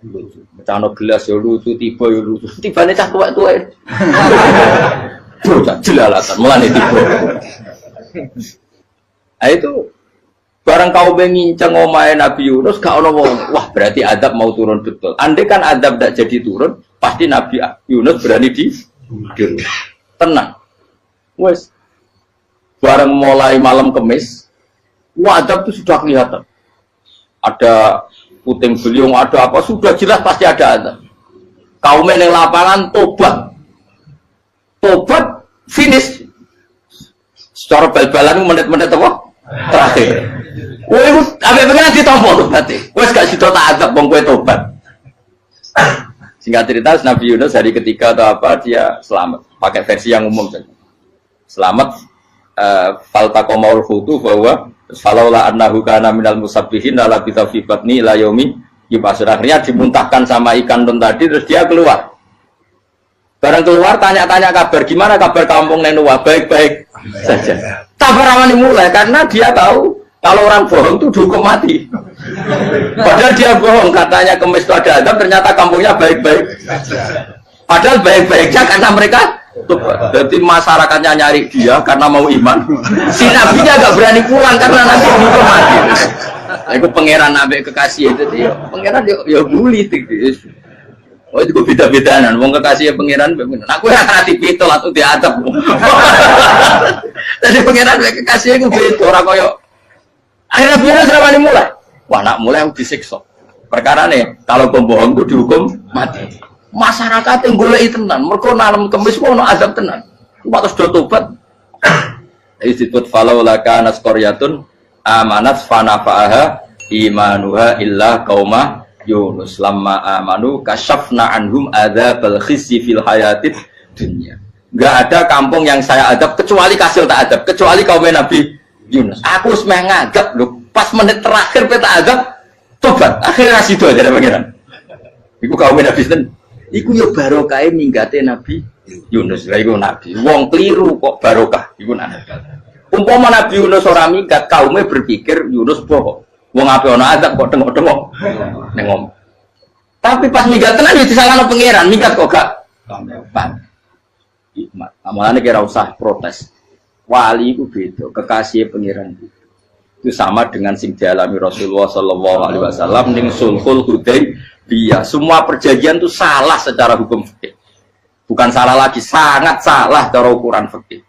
lucu. Becano gelas yo lucu, tiba yo lucu. Tibane cah tuwek-tuwek. Bocah jelalatan, mulane tiba. Nah itu barang kau menginceng omahe Nabi Yunus gak ono wong. Wah, berarti adab mau turun betul. Andai kan adab tidak jadi turun, pasti Nabi Yunus berani di tenang. Wes. Barang mulai malam Kamis, adab itu sudah kelihatan. Ada puting beliung, ada apa, sudah jelas pasti ada adab. Kaum yang lapangan tobat finish. Secara bal-balan menit-menit apa? Terakhir. Wah, apa pengen ditompo berarti. Wes gak sida tak adab wong kowe tobat. Singkat cerita Nabi Yunus hari ketiga atau apa dia selamat. Pakai versi yang umum saja. Selamat faltaqamaul hutu bahwa falaula annahu kana minal musabbihin la bi tawfiqatni ila yaumi yub'ats. Akhirnya dimuntahkan sama ikan don tadi terus dia keluar. Barang keluar tanya-tanya kabar, gimana kabar kampung Nenua? Baik-baik saja. Kabar awalnya mulai karena dia tahu kalau orang bohong itu dihukum mati. Padahal dia bohong, katanya Kemis itu ada adab, ternyata kampungnya baik-baik. Padahal baik-baiknya karena mereka Jadi masyarakatnya nyari dia karena mau iman. Si nabinya agak berani pulang karena nanti dihukum mati. Aku pangeran nabi kekasih itu dia. Pangeran ya bully gitu. Oh itu beda-bedaan. Wong kekasih pangeran. Aku yang hati pitol atau diadab. Jadi pangeran kekasih itu beda. Orang koyo. Akhirnya dia serabani mulai. Wah nak mulai aku disiksa. Perkara nih kalau pembohong itu dihukum mati. Masyarakat yang boleh tenan, mereka nalam kemis mau azab tenan. Waktu sudah tobat, disebut falau laka naskoryatun amanat fanafaaha imanuha illa kauma Yunus lamma amanu kasyafna anhum adzabal khizyi fil hayatid dunya. Gak ada kampung yang saya adab kecuali kasil tak adab, kecuali kaum Nabi Yunus. Aku semeh ngadab loh, pas menit terakhir peta adab tobat, akhirnya situ aja ada pangeran. Iku kaum Nabi Yunus. Iku yo barokah minggate Nabi Yunus. Lah iku nabi. Wong keliru kok barokah iku nabi. Umpama Nabi Yunus ora minggat, kaume berpikir Yunus bohong. Wong ape ana azab kok tengok-tengok. Nengom. Tapi pas minggat tenan yo disalahno pangeran, minggat kok gak pan. Hikmat. Amalane kira usah protes. Wali iku beda, kekasih pangeran. Itu sama dengan sing dialami Rasulullah sallallahu alaihi wasallam ning Sulhul Hudaybiyah. Semua perjanjian itu salah secara hukum fikih. Bukan salah lagi, sangat salah cara ukuran fikih.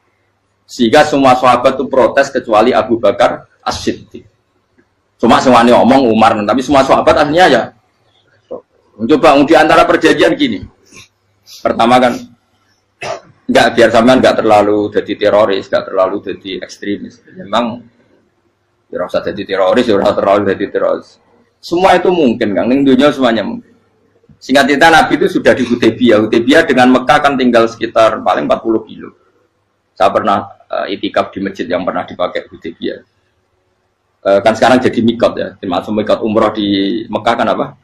Sehingga semua sahabat itu protes kecuali Abu Bakar As-Siddiq. Cuma semuanya omong Umar, tapi semua sahabat akhirnya ya. Coba di antara perjanjian gini. Pertama kan enggak biar sampean enggak terlalu jadi teroris, enggak terlalu jadi ekstremis. Memang ya usah jadi teroris, ya usah terlalu jadi teroris. Semua itu mungkin, Kang. Ning dunia semuanya mungkin. Singkat cerita Nabi itu sudah di Hudaybiyah. Hudaybiyah dengan Mekah kan tinggal sekitar paling 40 kilo. Saya pernah itikaf di masjid yang pernah dipakai Hudaybiyah. Kan sekarang jadi mikot ya. Termasuk mikot umroh di Mekah kan apa?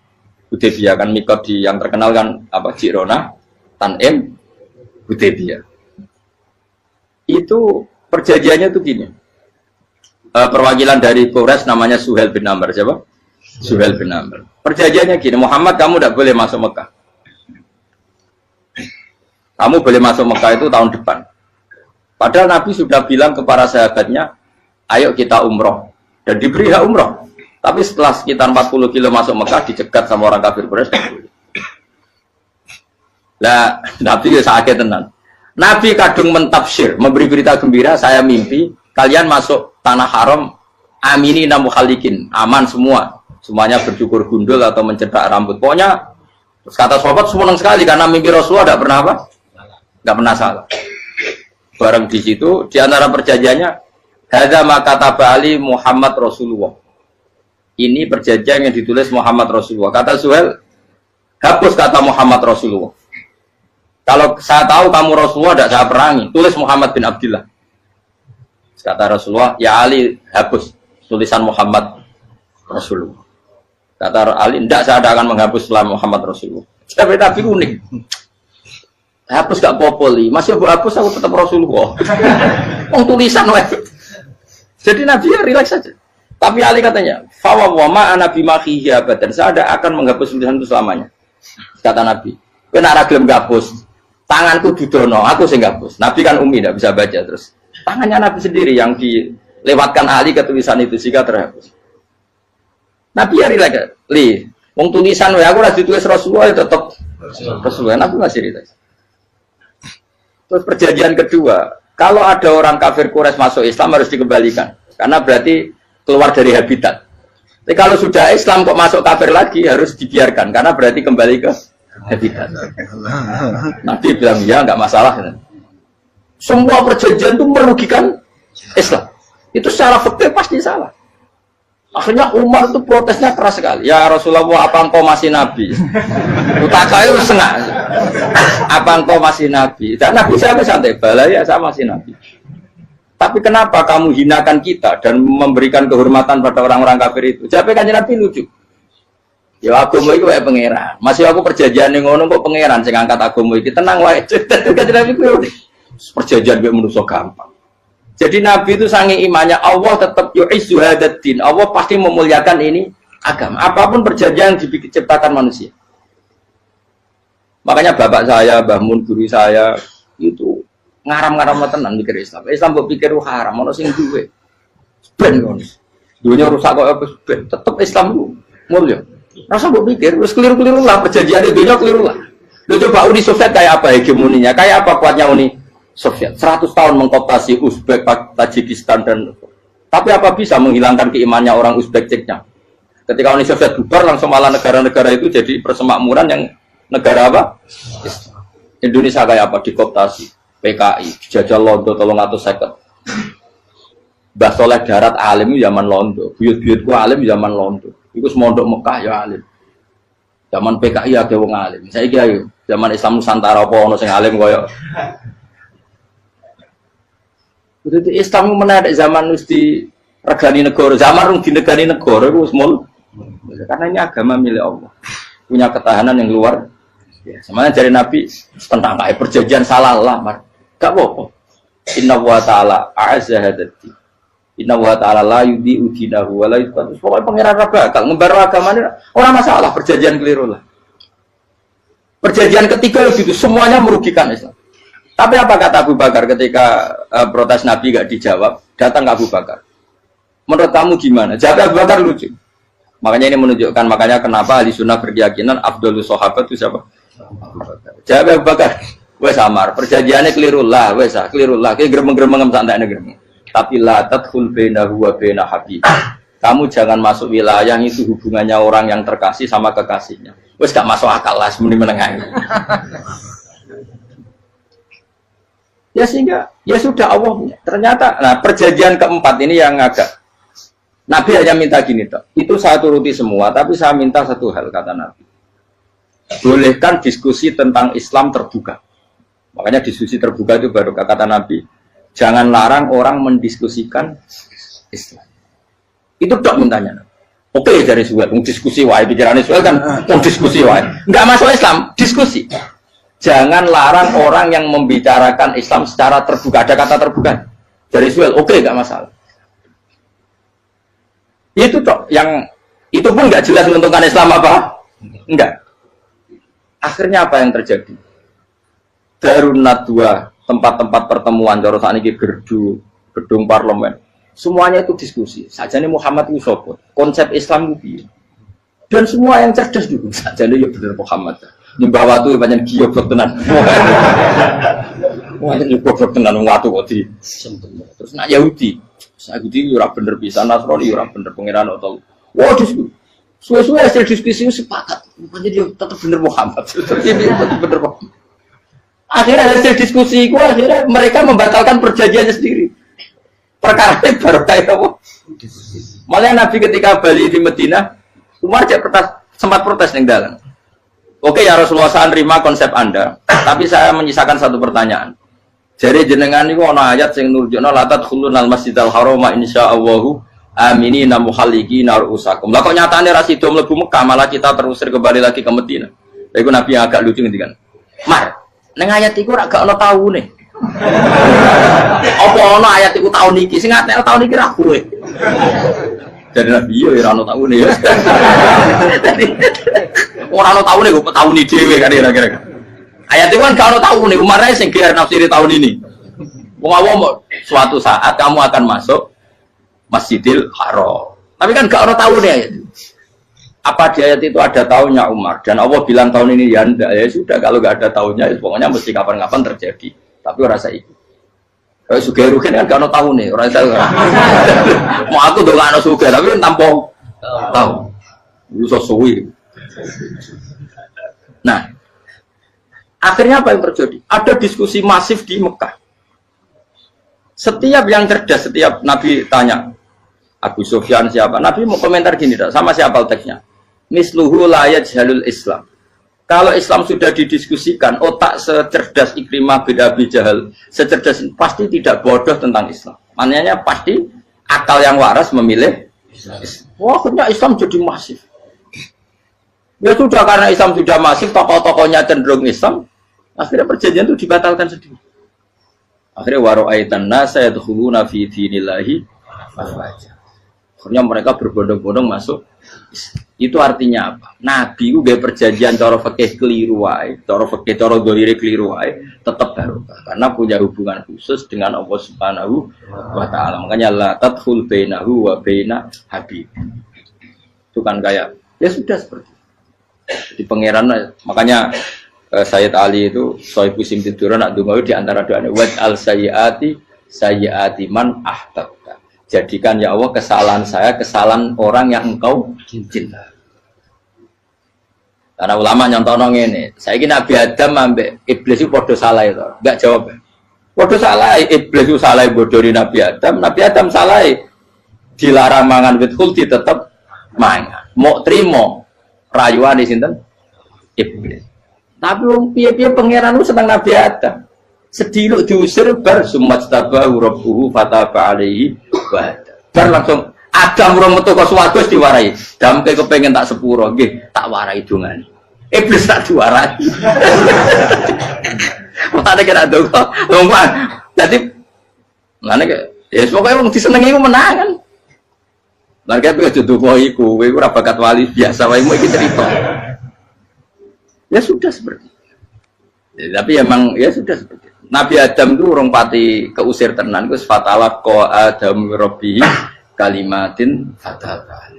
Hudaybiyah kan mikot di yang terkenal kan apa? Jirona, Tanim, Hudaybiyah. Itu perjanjiannya tuh gini. Perwakilan dari Quraisy namanya Suhail bin Amr, siapa? Suhail bin Amr. Perjanjiannya gini, Muhammad kamu tidak boleh masuk Mekah. Kamu boleh masuk Mekah itu tahun depan. Padahal Nabi sudah bilang kepada sahabatnya, ayo kita umroh. Dan diberi hak umroh. Tapi setelah sekitar 40 kilo masuk Mekah, dicegat sama orang kafir Quraisy. Lah, Nabi ya sakit tenan. Nabi kadung mentafsir, memberi berita gembira, saya mimpi, kalian masuk tanah haram, amini namu khalikin, aman semua. Semuanya bercukur gundul atau mencetak rambut. Pokoknya, kata sahabat senang sekali karena mimpi Rasulullah tidak pernah apa? Tidak pernah salah. Bareng di situ, di antara perjanjiannya, hadza ma kataba ali Muhammad Rasulullah. Ini perjanjian yang ditulis Muhammad Rasulullah. Kata Suhail, hapus kata Muhammad Rasulullah. Kalau saya tahu kamu Rasulullah tidak saya perangi, tulis Muhammad bin Abdullah. Kata Rasulullah, ya Ali hapus tulisan Muhammad Rasulullah. Kata Ali, tidak saya akan menghapus setelah Muhammad Rasulullah. Tapi unik. Hapus gak popoli, masih hapus aku tetap Rasulullah. Tulisan Jadi Nabi ya relax saja. Tapi Ali katanya, fawwama ana bimakhihi abadan. Saya tidak akan menghapus tulisan itu selamanya. Kata Nabi, kena ragilem gapus. Tanganku didono, aku sing gapus. Nabi kan umi tidak bisa baca terus. Tangannya Nabi sendiri yang dilewatkan Ali ke tulisan itu sehingga terhapus. Nabi ya relax. Wong tulisan aku lagi tulis Rasulullah tetap Rasulullah. Nabi masih relax. Terus perjanjian kedua, kalau ada orang kafir Quraisy masuk Islam harus dikembalikan, karena berarti keluar dari habitat. Tapi kalau sudah Islam kok masuk kafir lagi harus dibiarkan, karena berarti kembali ke habitat. Nabi bilang ya nggak masalah. Semua perjanjian itu merugikan Islam. Itu secara fikih pasti salah. Akhirnya Umar itu protesnya keras sekali. Ya Rasulullah, apa engkau masih Nabi? Utakai itu senang. Apa engkau masih Nabi? Dan Nabi saya santai, balaya saya masih Nabi. Tapi kenapa kamu hinakan kita dan memberikan kehormatan pada orang-orang kafir itu? Jadi kan Nabi lucu. Ya agama itu kayak pangeran. Masih aku perjanjian yang ngono kok pangeran sing angkat agama iki tenang wae. Kan Nabi itu perjanjian gue manusia gampang. Jadi Nabi itu sange imannya Allah tetap yu'izzu hadaddin. Allah pasti memuliakan ini agama. Apapun perjanjian yang diciptakan manusia. Makanya bapak saya, Mbah Mun, guru saya itu ngaram-ngaram tenan mikir Islam. Islam mbok pikir haram, ono sing duwe. Ben ngono. Dunia rusak kok apa ben, tetep Islam ku mulya. Rasa mbok pikir wis keliru-keliru lah perjanjian dunia keliru lah. Lo coba Uni Soviet kayak apa hegemoninya? Kayak apa kuatnya Uni Soviet? 100 tahun mengkooptasi Uzbek, Tajikistan dan tapi apa bisa menghilangkan keimannya orang Uzbek Ceknya? Ketika Uni Soviet bubar langsung malah negara-negara itu jadi persemakmuran yang negara apa? Indonesia kayak apa? Dikooptasi PKI, dijajah Londo 350. Mbah Soleh Darat alim zaman Londo, buyut-buyutku alim zaman Londo. Iku semondok Mekah ya alim. Zaman PKI ada wong alim. Saiki ayo, zaman Islam Nusantara apa ono sing alim koyo. Jadi Islam menarik zaman wis di regani negara, zaman rung dinegani negara iku wis mul. Karena ini agama milik Allah. Punya ketahanan yang luar biasa. Semuanya dari Nabi tentang kayak perjanjian salah lah, gak apa-apa. Inna wa ta'ala a'azza hadati. Inna wa ta'ala la yudhi'u dinahu wa la yudhi'u. Pokoknya pengiran bakal ngembar agama ini orang masalah perjanjian keliru lah. Perjanjian ketiga itu semuanya merugikan Islam. Tapi apa kata Abu Bakar ketika protes Nabi gak dijawab, datang ke Abu Bakar. Menurut kamu gimana? Jawab Abu Bakar lucu. Makanya ini menunjukkan makanya kenapa ahli sunnah berkeyakinan Abdul Sahabat itu siapa? Abu Bakar. Jawab Abu Bakar. Wes samar, perjanjiannya keliru lah, wes keliru lah. Kayak gremeng-gremeng santai gremeng. Tapi la tadkhul bainahu wa baina habib. Kamu jangan masuk wilayah itu hubungannya orang yang terkasih sama kekasihnya. Wes gak masuk akal lah sebenarnya menengah. Ya sehingga ya sudah Allah. Ternyata nah perjanjian keempat ini yang agak Nabi hanya minta gini toh. Itu saya turuti semua, tapi saya minta satu hal kata Nabi. Bolehkan diskusi tentang Islam terbuka. Makanya diskusi terbuka itu baru kata Nabi. Jangan larang orang mendiskusikan Islam. Itu dok mintanya. Oke dari Suwed, diskusi wae pikirannya Suwed kan, diskusi wae. Enggak masuk Islam, diskusi. Jangan larang orang yang membicarakan Islam secara terbuka. Ada kata terbuka dari Suwed, oke enggak masalah. Itu dok, yang itu pun enggak jelas menentukan Islam apa? Enggak. Akhirnya apa yang terjadi? Darun Nadwa, tempat-tempat pertemuan, cara saat ini gerdu, gedung parlemen, semuanya itu diskusi. Sajane Muhammad itu sopot, konsep Islam itu, dan semua yang cerdas juga. Sajane ya benar Muhammad. Nyembah watu banyak giyoblok tenan. Banyak giyoblok tenan watu kok di. Terus nak Yahudi ora bener bisa, Nasrani ora bener pangeran atau. Wah diskusi. Suwe-suwe hasil diskusi sepakat. Jadi tetap bener Muhammad. Tetap bener Muhammad. Akhirnya hasil diskusi itu akhirnya mereka membatalkan perjanjiannya sendiri. Perkara ini baru kayak apa? Malah Nabi ketika balik di Medina, Umar sempat protes yang dalam. Oke ya Rasulullah, saya terima konsep Anda, tapi saya menyisakan satu pertanyaan. Jadi jenengan itu ana ayat sing nurjuna la tadkhulunal masjidal harama insyaallahu aminina muhalliqina ru'usakum. Lah kok nyatane ra sida mlebu Mekah malah kita terusir kembali lagi ke Medina. Lha iku Nabi yang agak lucu ngendikan. Mar, ning ayat iku ora gak ana taune. Apa ana ayat iku taun iki? Sing ngaten taun iki ra kowe. Jadi Nabi yo ora ana taune ya. Ora ana taune kok taun iki dhewe kan kira-kira. Ayat itu kan gak ana taune, Umar ae sing gear nafsiri tahun ini. Wong awam suatu saat kamu akan masuk Masjidil Haram. Tapi kan gak ada tahunnya ayat itu. Apa di ayat itu ada tahunnya Umar? Dan Allah bilang tahun ini ya enggak. Ya sudah kalau gak ada tahunnya, ya pokoknya mesti kapan-kapan terjadi. Tapi orang saya ikut. Kalau suge rugen kan gak ada tahunnya. Orang saya mau aku udah gak ada suge, tapi kan tanpa tahu. Lu sesuai. Nah, akhirnya apa yang terjadi? Ada diskusi masif di Mekah. Setiap yang cerdas, setiap Nabi tanya, Abu Sufyan siapa? Nabi mau komentar gini, sama siapa teksnya? Misluhu la yajhalul Islam. Kalau Islam sudah didiskusikan, otak secerdas Ikrimah bin Abi Jahal, secerdas pasti tidak bodoh tentang Islam. Maknanya pasti akal yang waras memilih Islam. Wah, akhirnya Islam jadi masif. Ya sudah, karena Islam sudah masif, tokoh-tokohnya cenderung Islam, akhirnya perjanjian itu dibatalkan sendiri. Akhirnya waro'aitan nasa yadkhuluna fi dinillahi afwaja. Akhirnya mereka berbondong-bondong masuk. Itu artinya apa? Nabi itu gak perjanjian cara fikih keliru wae, cara fikih cara dohire keliru wae, tetap barokah karena punya hubungan khusus dengan Allah Subhanahu wa taala. Makanya la tadkhul bainahu wa baina habib. Itu kan kayak ya sudah seperti itu. Di pangeran makanya Sayyid Ali itu Sohibu Simtiduran nak dungo di antara doanya wad al sayyiati man ahtabta. Jadikan ya Allah kesalahan saya kesalahan orang yang engkau cinta. Karena ulama nyontono ngene, saiki Nabi Adam ambek iblis itu padha salah itu. Enggak jawab. Padha salah, iblis itu salah bodoni Nabi Adam salah. Dilarang mangan wit khuldi tetep mangan. Mau trimo rayuane sinten? Iblis. Tapi wong piye-piye pangeran lu seneng Nabi Adam. Sediluk diusir bar sumastabahu rabbuhu fataba alaihi bar langsung Adam urung metu ka swarga wis diwarai. Damke kepengin tak sepuro nggih tak warai dongane. Iblis tak diwarai. Mate kena donga. Wong dadi ngene ya pokoke wong disenengi ku menangan. Lan kaya aja donga iku, kowe ora bakat wali biasa wae mau iki cerita. Ya sudah seperti itu. Ya, tapi emang ya sudah seperti itu. Nabi Adam itu orang pati keusir tenan, itu fatala ko Adam Robbi kalimatin fatala.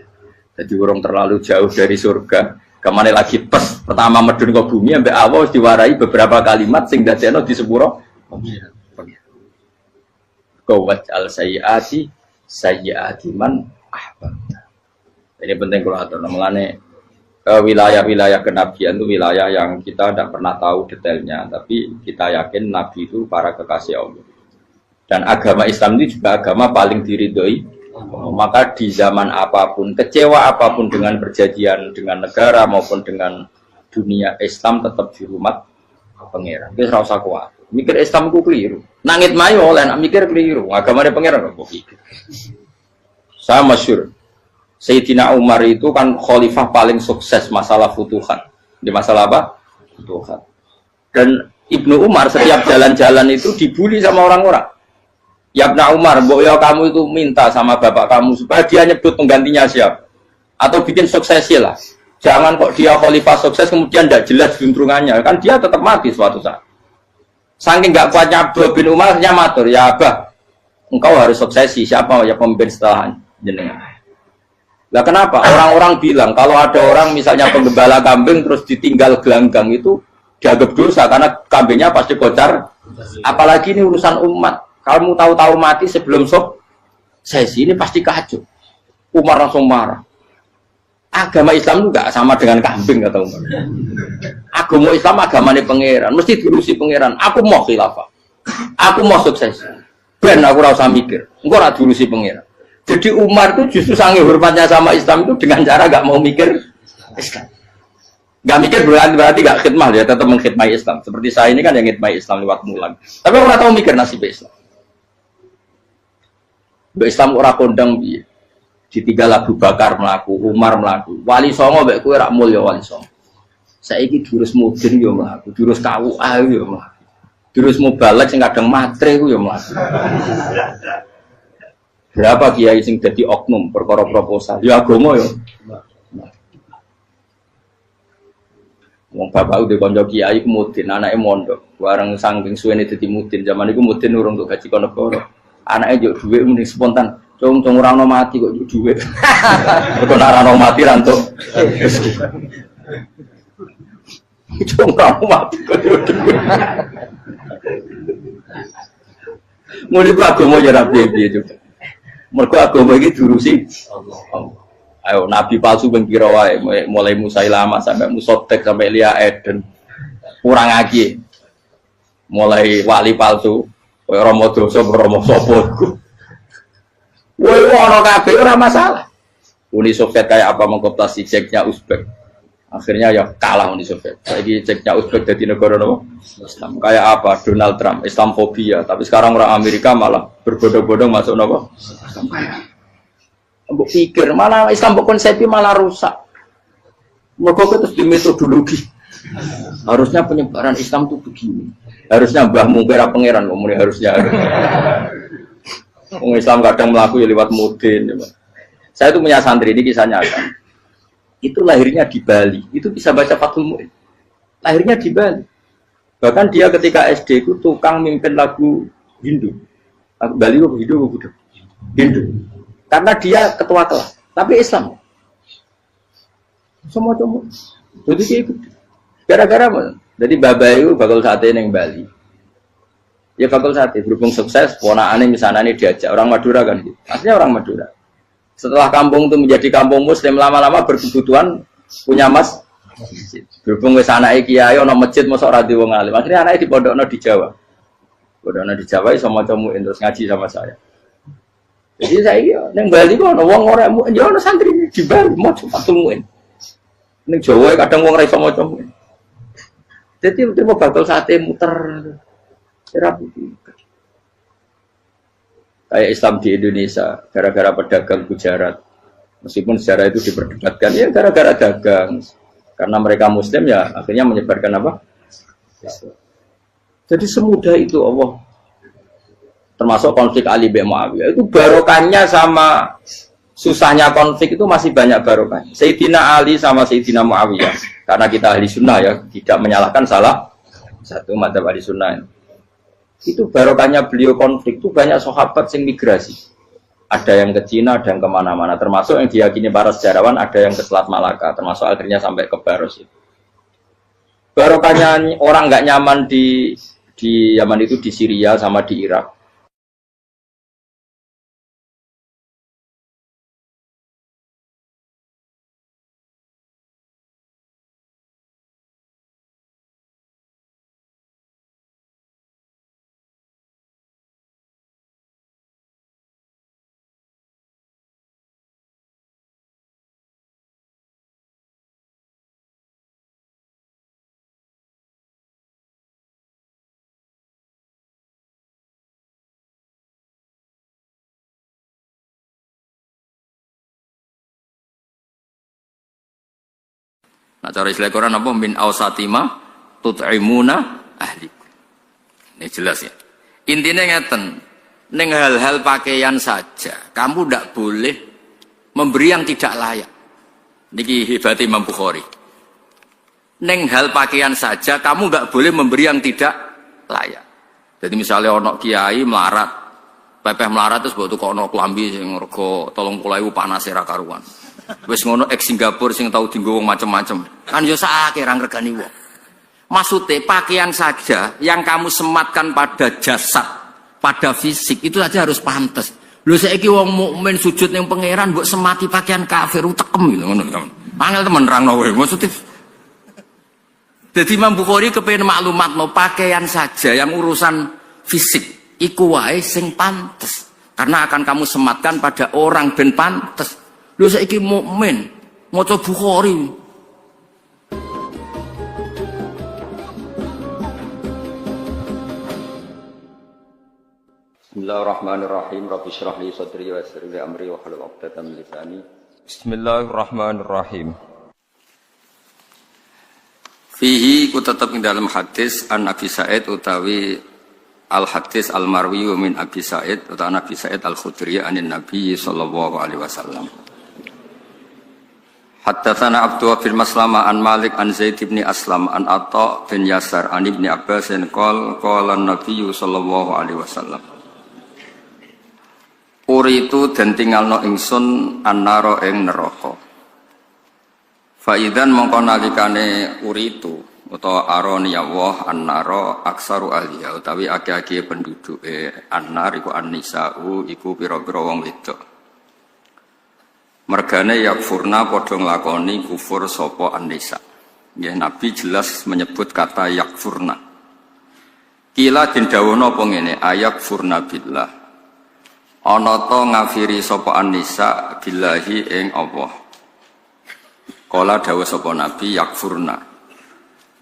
Jadi orang terlalu jauh dari surga. Kemana lagi pas pertama medun ke bumi, sampai awal diwarai beberapa kalimat sing dadekno di sepuro. Kawat al sayyiati man ahbabta. Ini penting kalau atur namanya. Wilayah-wilayah kenabian itu wilayah yang kita tidak pernah tahu detailnya, tapi kita yakin Nabi itu para kekasih Allah. Dan agama Islam itu juga agama paling diridhoi. Maka di zaman apapun, kecewa apapun dengan perjanjian dengan negara maupun dengan dunia, Islam tetap dihormat pangeran. Kita ora usah kuat. Mikir Islam itu keliru. Nangit mayo oleh nak mikir keliru. Agamanya pangeran kok pikir. Saya masyhur. Sayyidina Umar itu kan khalifah paling sukses masalah futuhat. Di masalah apa? Futuhat. Dan Ibnu Umar setiap jalan-jalan itu dibully sama orang-orang. Ya Ibnu Umar, mbok ya kamu itu minta sama bapak kamu supaya dia nyebut penggantinya siapa. Atau bikin suksesi lah. Jangan kok dia khalifah sukses kemudian tidak jelas juntrungannya. Kan dia tetap mati suatu saat. Saking gak kuatnya Abdul bin Umar matur, ya Abah, engkau harus suksesi. Siapa ya pemimpin setelah jenengan? Lah kenapa? Orang-orang bilang kalau ada orang misalnya penggembala kambing terus ditinggal gelanggang itu dianggap dosa karena kambingnya pasti kocar. Apalagi ini urusan umat. Kamu tahu-tahu mati sebelum sesi ini pasti kacau. Umar langsung marah. Agama Islam itu enggak sama dengan kambing kata Umar. Agama Islam agamanya pangeran, mesti diurusi pangeran. Aku mau khilafah. Aku mau sukses. Ben aku ora usah mikir. Engko ora diurusi pangeran. Jadi Umar itu justru sangat hormatnya sama Islam itu dengan cara gak mau mikir Islam. Gak mikir berarti gak khidmah ya, tetap mengkhidmati Islam. Seperti saya ini kan yang khidmati Islam lewat mulan. Tapi orang tahu mikir nasib Islam. Islam orang kondang biye. Ditinggal Abu Bakar melaku, Umar melaku. Wali Songo mbek kowe rak mulya Wali Songo. Saiki durus mudin yo mlaku, durus KUA yo mlaku. Durus mubalek sing kadang matre ku yo mlaku. Berapa kiai sing dadi oknum perkara proposal? Ya agama ya. Wong bapak udah konco kiai mudin, anake mondok. Bareng saking suwene dadi mudin, zaman iku mudin urung untuk gaji kono negara. Anake njuk dhuwit muni spontan. Cung ora ono mati kok njuk dhuwit. Kok ora ono mati ra entuk. Cung ora ono mati kok njuk dhuwit. Mulai agama ya ra piye juga. Mergo agama iki diurusi Allah. Ayo nabi palsu ben kira wae mulai Musailama sampai Musotek sampai Lia Eden. Kurang lagi. Mulai wali palsu koyo Romo Doso Romo sapa iku. Woi ono kabeh ora masalah. Uni Soviet kayak apa mengkooptasi Ceknya Uzbek. Akhirnya ya kalah Uni Soviet. Saiki Ceknya Uzbek jadi negara nopo? Islam. Kayak apa Donald Trump Islamofobia, tapi sekarang orang Amerika malah berbodong-bodong masuk nopo? Mbok pikir malah Islam konsepnya malah rusak. Mergo terus di metodologi. Harusnya penyebaran Islam itu begini. Harusnya Mbah Mungkira pangeran ngomongnya harusnya. Wong Islam kadang mlaku ya lewat mudin ya. Saya itu punya santri, ini kisah nyata. Itu lahirnya di Bali, itu bisa baca Fathul Mu'in. Lahirnya di Bali. Bahkan dia ketika SD itu tukang mimpin lagu Hindu. Lagu Bali itu Hindu, Hindu. Karena dia ketua kelas, tapi Islam. Semua cuma. Jadi dia ikut. Gara-gara apa? Jadi Bapak itu bakal sate yang Bali. Ya bakal sate, berhubung sukses, ponakannya misalnya ini diajak. Orang Madura kan gitu. Aslinya orang Madura. Setelah kampung itu menjadi kampung muslim, lama-lama berkebutuhan punya masjid. Berhubung wis anake kiai ana masjid mosok ora diwong alim. Akhirnya anake dipondokno di Jawa. Pondokno di Jawa iso maca muin terus ngaji sama saya. Jadi saya ning Bali kok ana wong ora muin, ya ana santri di Bali maca Fathul Muin. Ning Jawa kadang wong ora iso maca muin. Jadi terima bakal sate muter. Terapi. Kayak Islam di Indonesia, gara-gara pedagang Gujarat. Meskipun sejarah itu diperdebatkan, ya gara-gara dagang. Karena mereka Muslim ya, akhirnya menyebarkan apa? Jadi semudah itu Allah. Termasuk konflik Ali bin Muawiyah. Itu barokahnya sama susahnya konflik itu masih banyak barokahnya. Sayyidina Ali sama Sayyidina Muawiyah. Karena kita ahli sunnah ya, tidak menyalahkan salah satu madzhab ahli sunnah. Itu barokahnya beliau konflik itu banyak sahabat yang migrasi. Ada yang ke Cina, ada yang kemana-mana. Termasuk yang diyakini para sejarawan, ada yang ke Selat Malaka. Termasuk akhirnya sampai ke Baros itu. Barokahnya orang nggak nyaman di Yaman itu di Syria sama di Irak. Nah, cara istilah Quran apa? Min awsatima tut'imuna ahli. Ini jelas ya. Intinya ngeten, neng hal-hal pakaian saja, kamu tidak boleh memberi yang tidak layak. Niki hebat Imam Bukhari. Neng hal pakaian saja, kamu nggak boleh memberi yang tidak layak. Jadi misalnya ono kiai melarat, pepeh melarat terus buat tukang ono kelambi sing rego 30.000 panas era karuan. Wis ngono ex Singapura sing tau dienggo wong macem-macem. Kan yo sakake ra ngregani wong. Maksudnya pakaian saja yang kamu sematkan pada jasad, pada fisik itu saja harus pantas. Lho saiki wong mukmin sujud ning pangeran mbok semati pakaian kafir utekem gitu ngono. Angel temen nerangno kowe. Maksudnya jadi Imam Bukhari kepengin maklumatno pakaian saja yang urusan fisik iku wae sing pantes. Karena akan kamu sematkan pada orang ben pantes. Lho saiki mukmin maca Bukhari. Bismillahirrahmanirrahim. Rabbi shrah li sadri wa yassir li amri wa hlul 'uqdatam min lisani. Bismillahirrahmanirrahim. Fihi ku tetap ing dalam hadis an Abi Sa'id utawi al hadis al marwi min Abi Sa'id utawi Nabi Sa'id al Khudri anin Nabi sallallahu alaihi wasallam. Haddatsana Abdullah bin Maslama an Malik an Zaid bin Aslam an Atha bin Yasar an Ibnu Abbas qala Nabi sallallahu alaihi wasallam. Uritu den tinggalno ingsun annara ing neraka. Faidan mongko nalikane uritu utawa aroni Allah annara aksaru ahliya utawi akeh-akeh penduduke annar iku annisa'u iku pira-pira wong wedok. Mergane yakfurna padha nglakoni kufur sapa annisa. Nggih Nabi jelas menyebut kata yakfurna. Kila den dawuhna apa ngene ayakfurna billah. Ana ta ngafiri sapa annisa billahi ing Allah. Kala dawuh sapa Nabi yakfurna.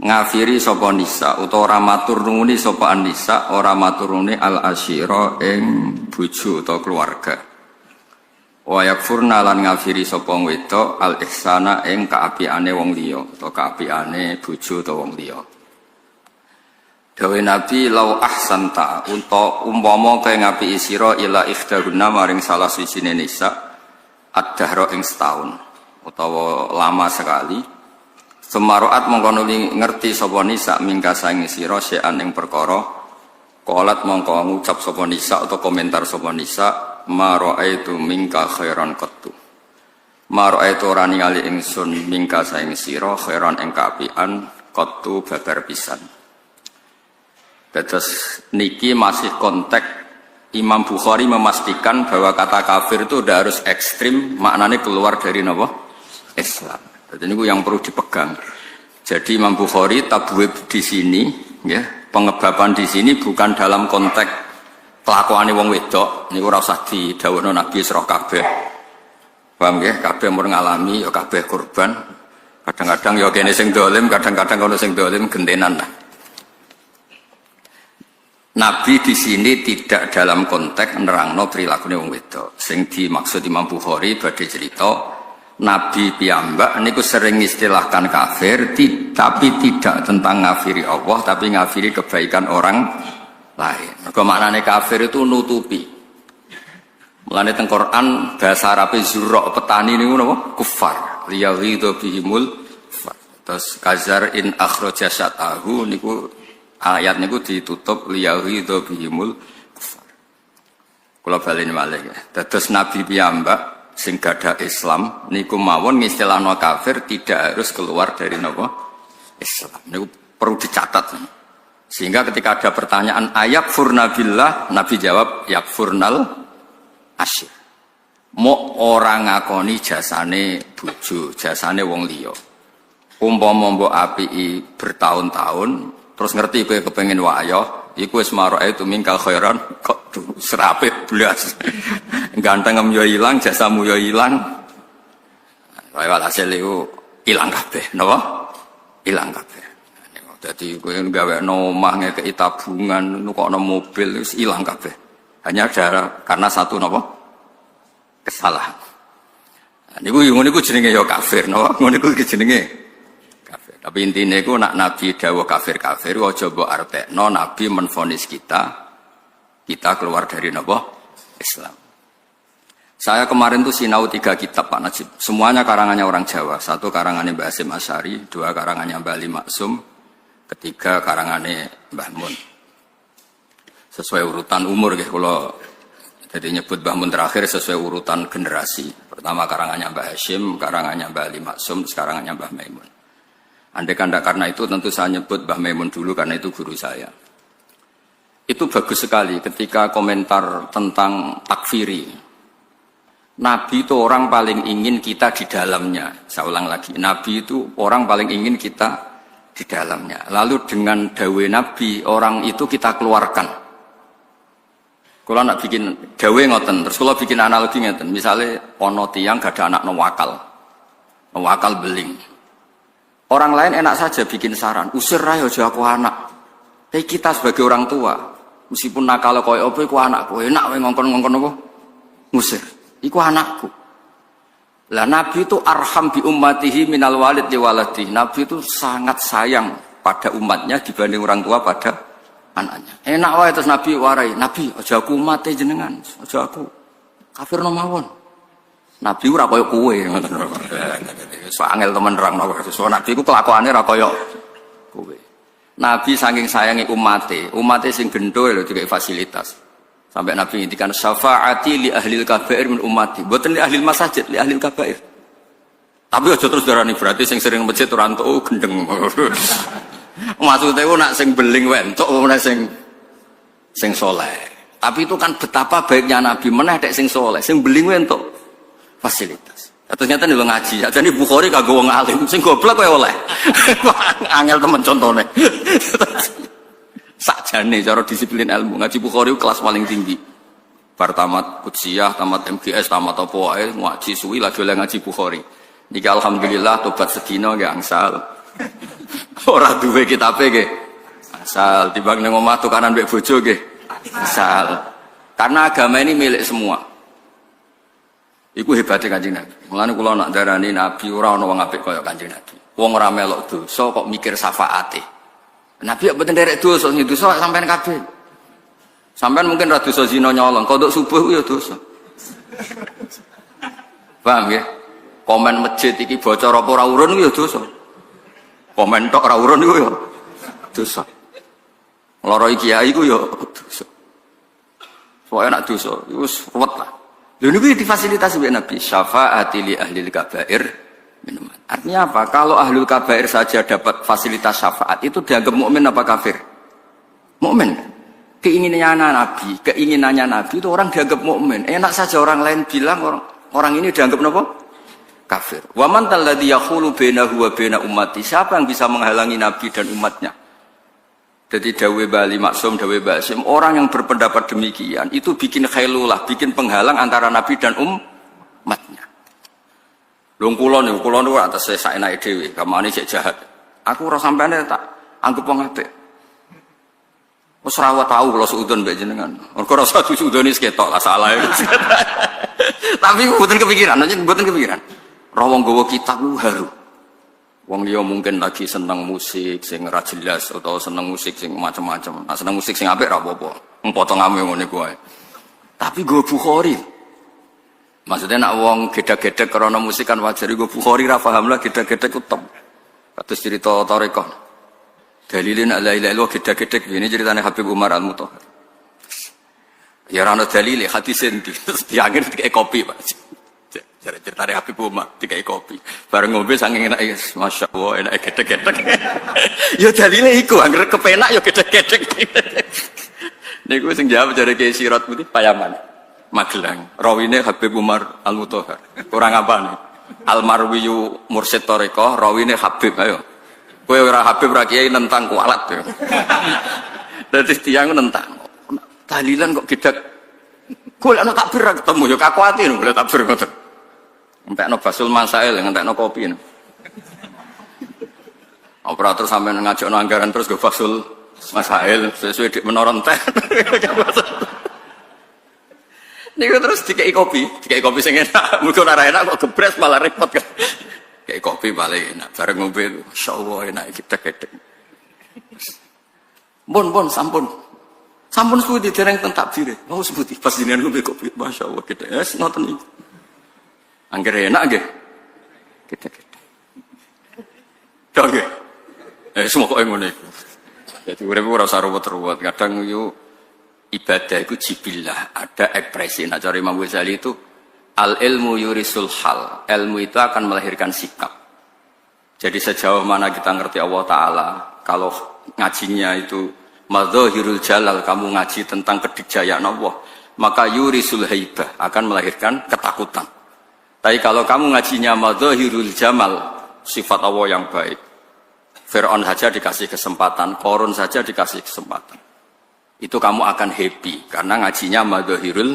Ngafiri sapa nisa utawa ora matur nuwuni sapa annisa ora matur nuwuni al asyira ing bojo utawa keluarga. Wa yakfurna lan ngafiri sapa wedok al ihsana ing kaapiane wong liya utawa kaapiane bojo utawa wong liya. Dawe Nabi lau ahsanta umpama kaya ngapiki sira ila ikhdaguna maring salah sijine nisa ad-dahra ing setahun utawa lama sekali. Semaroat mongko nuli ngerti sapa nisa mingka saing sira sean ing perkara qalat mongko ngucap sapa nisa atau komentar sapa nisa ma raaitu mingka khairan qattu. Ma raaitu ora ningali ingsun mingka saing sira khairan ing kaapian qattu babar pisan. Terus niki masih konteks Imam Bukhari memastikan bahwa kata kafir itu udah harus ekstrim, maknanya keluar dari apa? Islam. Jadi ini yang perlu dipegang. Jadi Imam Bukhari tabwib di sini, ya, pengebaban di sini bukan dalam konteks kelakuan wong wedok. Ini ora usah didhawuhno Nabi sira kabeh. Paham nggih? Kabeh mun ngalami ya kabeh korban. Kadang-kadang ya kene sing dolim, kadang-kadang ono sing dolim gentenan lah. Nabi di sini tidak dalam konteks nerangno perilaku wong wedok. Sing dimaksud Imam Bukhari badhe cerita Nabi piyambak niku sering istilahkan kafir, tapi tidak tentang ngafiri Allah, tapi ngafiri kebaikan orang lain. Mergo maknane kafir itu nutupi. Mulane teng Quran bahasa Arabe zurra petani niku napa? Kufar. Liyaghidhu bihimul kufar. Terus kazar in akhraja syatahu niku ayat niku ditutup liyaghidhu bihimul kufar. Kula baleni malih ya. Dados Nabi piyambak sing gadah Islam niku mawon ngistilahno kafir tidak harus keluar dari napa Islam. Niku perlu dicatat. Sehingga ketika ada pertanyaan ayat furnabillah, Nabi jawab yakfurnal asyir. Mo ora ngakoni jasane bojo, jasane wong liya. Umpama mbok apiki bertahun-tahun terus ngerti kowe kepengin wayah, iku wis maroe itu mingkal khairan kok serapit blas. Ganteng yo ilang, jasamu yo ilang. Wae walhasil iku ilang kabeh, napa? Ilang kabeh. Dadi kowe gawekno omah ngekeki tabungan, nukokno mobil wis ilang kabeh. Hanya karena satu napa? Kesalahan. Niku ngono niku jenenge yo kafir, napa? Ngono niku jenenge tapi intinya itu nak Nabi dawuh kafir-kafir aja mbok artekno Nabi menvonis kita keluar dari napa Islam. Saya kemarin tuh sinau 3 kitab Pak Najib. Semuanya karangannya orang Jawa. 1 karangannya Mbah Hasyim Asy'ari, 2 karangannya Mbah Ali Maksum, 3 karangannya Mbah Mun. Sesuai urutan umur nggih kula jadi nyebut Mbah Mun terakhir sesuai urutan generasi. Pertama karangannya Mbah Hasyim, karangannya Mbah Ali Maksum, karangannya Mbah Maimun. Andai kanda karena itu tentu saya nyebut Mbah Maimun dulu karena itu guru saya. Itu bagus sekali ketika komentar tentang takfiri. Nabi itu orang paling ingin kita di dalamnya. Saya ulang lagi, Nabi itu orang paling ingin kita di dalamnya. Lalu dengan dawe Nabi, orang itu kita keluarkan. Kalau nak bikin dawe ngoten, terus kalau bikin analogi ngoten, misalnya ono tiyang gak ada anak wakal beling. Orang lain enak saja bikin saran, usir aja aku anak. Tapi kita sebagai orang tua, meskipun nakal koyo apa iku anakku, enak wae ngongkon-ngongkon apa? Ngusir. Iku anakku. Lah Nabi itu arham bi ummatihi minal walid li waladi. Nabi itu sangat sayang pada umatnya dibanding orang tua pada anaknya. Enak wae terus Nabi warai, Nabi aja aku mate jenengan, aja aku kafir no mawon. Nabi ora koyo kowe ngoten. Soangel temen nerangno. So Nabi ku kelakuane ora koyo kowe. Nabi saking sayangi umate sing gendho lho dikek fasilitas. Sampai Nabi ngendikan syafaati li ahlil kabair min ummati. Mboten li ahlil masajid, li ahlil kabair. Tapi aja terus darani berarti sing sering masjid ora entuk gendeng. Maksudnya nak sing beling wae entuk ora sing saleh. Tapi itu kan betapa baiknya Nabi meneh dek sing saleh, sing beling wae entuk fasilitas. Ternyata nih ngaji, jadi Bukhari kagak wong alim, sing goblok wae oleh. Angel temen contone. Sakjane cara disiplin ilmu ngaji Bukhari kelas paling tinggi. Bar tamat Qudsiyah, tamat MGS, tamat apa wae ngaji suwi lagi oleh ngaji Bukhari. Niki alhamdulillah tobat sedina nggih angsal. Ora duwe kitabe nggih. Angsal timbang ning omah tukaran mbek bojo nggih. Angsal. Karena agama ini milik semua. Iku hebatnya Kanjeng Nabi. Mulane kula nak darani Nabi ora ana wong apik kaya Kanjeng Nabi. Wong ora melok dosa kok mikir syafaate. Nabi kok mboten nderek dosa, dosa sampean kabeh. Sampean mungkin ra dosa zina nyolong, kodok subuh ku ya dosa. Paham ya? Komen masjid iki bocor apa ora urun iku ya dosa. Komen tok ora urun iku ya dosa. Loroi kiai iku ya dosa. Soalnya nak dosa, wis ruwet lah. Lha niku difasilitasi oleh Nabi, syafaati li ahlil kabair minuman. Artinya apa? Kalau ahlul kabair saja dapat fasilitas syafaat itu dianggap mukmin apa kafir? Mukmin. Keinginannya Nabi itu orang dianggap mukmin. Enak saja orang lain bilang orang ini dianggap apa? Kafir. Wa man alladzi yaqulu bainahu wa baina ummati. Siapa yang bisa menghalangi Nabi dan umatnya? Jadi dawe Bali Maksum, dawe Basim, orang yang berpendapat demikian itu bikin khailulah, bikin penghalang antara Nabi dan umatnya. Lung kula niku atas saya enake dhewe, kamane cek jahat. Aku ora sampeane tak anggap wong apik. Wis ora tau kula suudon mbek jenengan. Mergo rasa suudone ketok lah salah. Tapi mboten kepikiran, Ra wong gawa kitab ku haru. Wong liya mungkin lagi seneng musik sing ora jelas atau seneng musik sing macam-macam. Nah, seneng musik sing apik ora apa-apa. Potongane ngene ku wae. Tapi go Bukhari. Maksudnya nak wong gedhe-gedhe karena musik kan wajar go Bukhari ra paham lah gedhe-gedhe ku top. Kados cerita Thariqah. Dalilin la ilaha illallah gedhe-gedhe ini ceritane Habib Umar Al-Mutahhar. Ya ora ana dalile hadis endi. Diangger dikek kopi, Pak. Cerita dari Habib Umar dikai kopi bareng ngombe saking enak Masya Allah enak gedek-gedek ya dalile iku anggere kepenak ya gedek-gedek niku sing jawab jare Kiai Sirat Putih Payaman Magelang rawine Habib Umar Al-Mutahhar kurang apane Al-Marwiyu Mursyid Thariqah rawine Habib ayo kowe ora Habib ra Kiai nentang kualat yo dadi tiyang nentang dalilan kok gedek golek ana takbir ra ketemu ya kakuati lho golek takbir ngoten entekno basul masail, entekno kopi. Operator sampai ngajakno anggaran terus go basul masail sesuai dik menoron teh. Niku terus dikei kopi sing enak. Muga ora enak kok gebres malah repot kan. Dikei kopi paling enak. Bareng ngombe masyaallah enak kita gedek. Bon sampun. Sampun suwi dereng teng takbire. Oh sebuti pas jenengan ngombe kopi masyaallah gedek. Wes ngoten niku. Angger enak nggih. Kita. Dong nggih. Semua kok ngono iku. Dadi urip ora usah ruwet-ruwet. Kadang yo ibadah iku jibillah, ada ekspresi. Nah, cara Imam Ghazali itu al ilmu yurisul hal. Ilmu itu akan melahirkan sikap. Jadi sejauh mana kita ngerti Allah Ta'ala, kalau ngajinya itu madzahirul jalal, kamu ngaji tentang kedikjayaan Allah, maka yurisul haibah akan melahirkan ketakutan. Tapi kalau kamu ngajinya madzahirul jamal, sifat Allah yang baik, Fir'aun saja dikasih kesempatan, Qarun saja dikasih kesempatan, itu kamu akan happy karena ngajinya madzahirul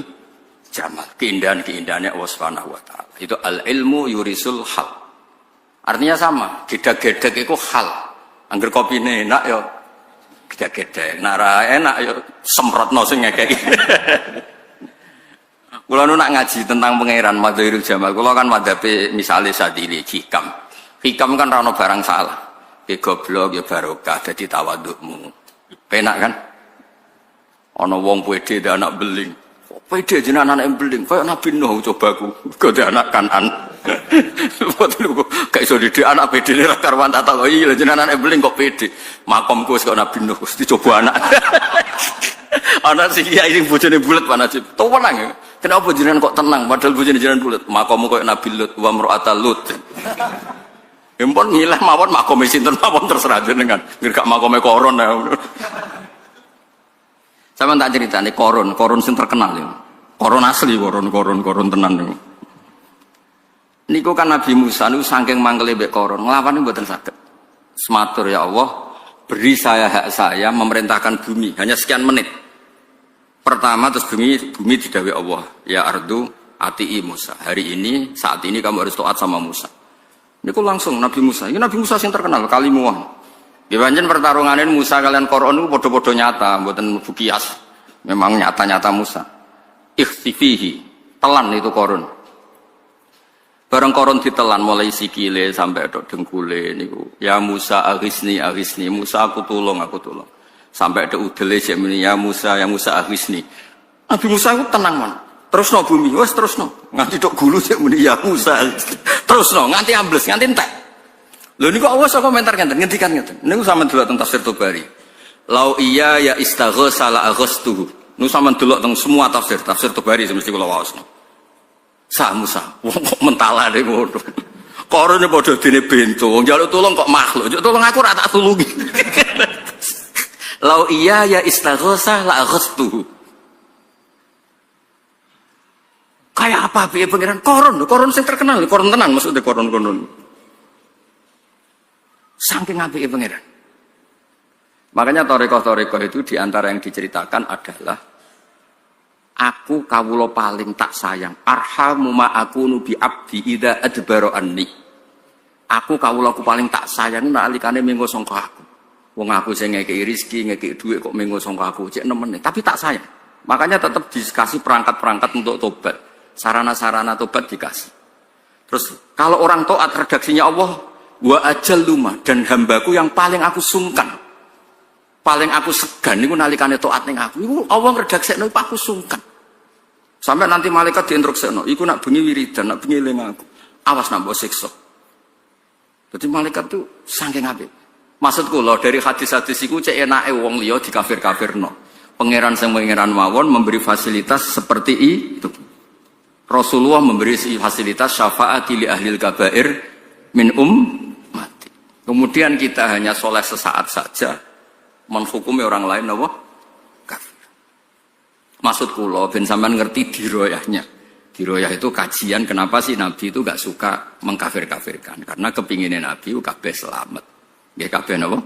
jamal, keindahan-keindahannya Allah Subhanahu wa taala. Itu al ilmu yurisul hal. Artinya sama, gedek-gedek itu hal. Angger kopine enak ya gedek-gedek, nara enak ya semprotno sing ngekeki. Kalau nak ngaji tentang pangeran Madzharul Jamal, kalau kan madhabe misalnya Sadili hikam kan rano barang salah, ke goblok ya barokah, jadi tawadukmu, penak kan? Ono wong pede dan anak beling, pede jenah anak beling, kayak Nabi Nuh cobaku, kau dia anak Kanan, kayak solidi anak pede ni rakarwan tak tahu, iya jenah anak beling kok pede, makomku sekarang Nabi Nuh, dicoba anak, anak si kiai ini bojone bulat mana sih, tahu mana ya? Kenapa jenengan kok tenang padahal bojone jenengan bulat? Makomu koyo Nabi Lut wa mar'atal Lut. Empon ngilah mawon makome sinten mawon terserah jenengan. Ngger gak makome Koron ya. Sampeyan tak critani Koron sing terkenal ya. Koron asli, koron tenan niku. Niku kan Nabi Musa niku saking mangkele mbek Koron, nglawan mboten saged. Sematur ya Allah, beri saya hak saya memerintahkan bumi hanya sekian menit. Pertama terus bumi didhawuhi Allah, ya ardu ati'i Musa. Hari ini saat ini kamu harus taat sama Musa. Niku langsung Nabi Musa. Ini Nabi Musa yang terkenal kalimuah. Nggih pancen pertarungane Musa kalian Koron niku padha-padha nyata, mboten bukias. Memang nyata-nyata Musa. Ikhtifihi, telan itu Koron. Bareng Koron ditelan mulai sikile sampai tok dengkule niku. Ya Musa aghisni, Musa aku tulung. Sampai ada udele jemini ya Musa aghwisni. Nabi Musa itu tenang man. Terusno bumi, wes terusno. Nganti tok gulu sik muni ya Musa. Terusno nganti ambles, nganti entek. Lho niku Allah sok komentar ngendikan ngeten. Niku sampean delok teng tafsir Tabari. Lau iya ya istaghatsa la aghastuhu. Niku sampean delok teng semua tafsir Tabari mesti kula waosno. Sa Musa, wong kok mentalane ngono. Korone padha dene bento, njaluk tulung kok makhluk. Njuk tulung aku ora tak tulungi. Lau iya ya istaghatsa la aghastuhu. Kayak apa piye pangeran? Koron sing terkenal, koron tenan maksudnya koron. Saking apike pangeran. Makanya toreko itu diantara yang diceritakan adalah aku kawula paling tak sayang. Arhamu ma akunu bi abdi idza adbara anni. Aku kawulaku paling tak sayang nalikane mengko sangka aku. Wong aku sing ngekeki rezeki, ngekeki dhuwit kok mengko sangka aku, cek nemen. Tapi tak sayang. Makanya tetap dikasih perangkat-perangkat untuk tobat. Sarana-sarana tobat dikasih. Terus kalau orang taat redaksinya Allah, wa ajal luma, dan hambaku yang paling aku sungkan, paling aku segan niku nalikane taat ning aku. Iku Allah ngredaksekno aku sungkan. Sampai nanti malaikat diinstruksekno, iku nak bengi wiridan, nak bengi eling aku. Awas nak mbok siksa. Jadi malaikat tuh saking apik. Maksudku lho dari hadis-hadis iku cek enake wong liya dikafir-kafirno. Pangeran sing pangeran mawon memberi fasilitas seperti itu. Rasulullah memberi fasilitas syafaati li ahlil kabair min ummati. Kemudian kita hanya soleh sesaat saja menghukumi orang lain apa? Kafir. Maksud kula ben sampean ngerti diroyahnya. Diroyah itu kajian kenapa sih Nabi itu gak suka mengkafir-kafirkan. Karena kepinginnya Nabi itu kabeh selamat. Nggih kabeh napa?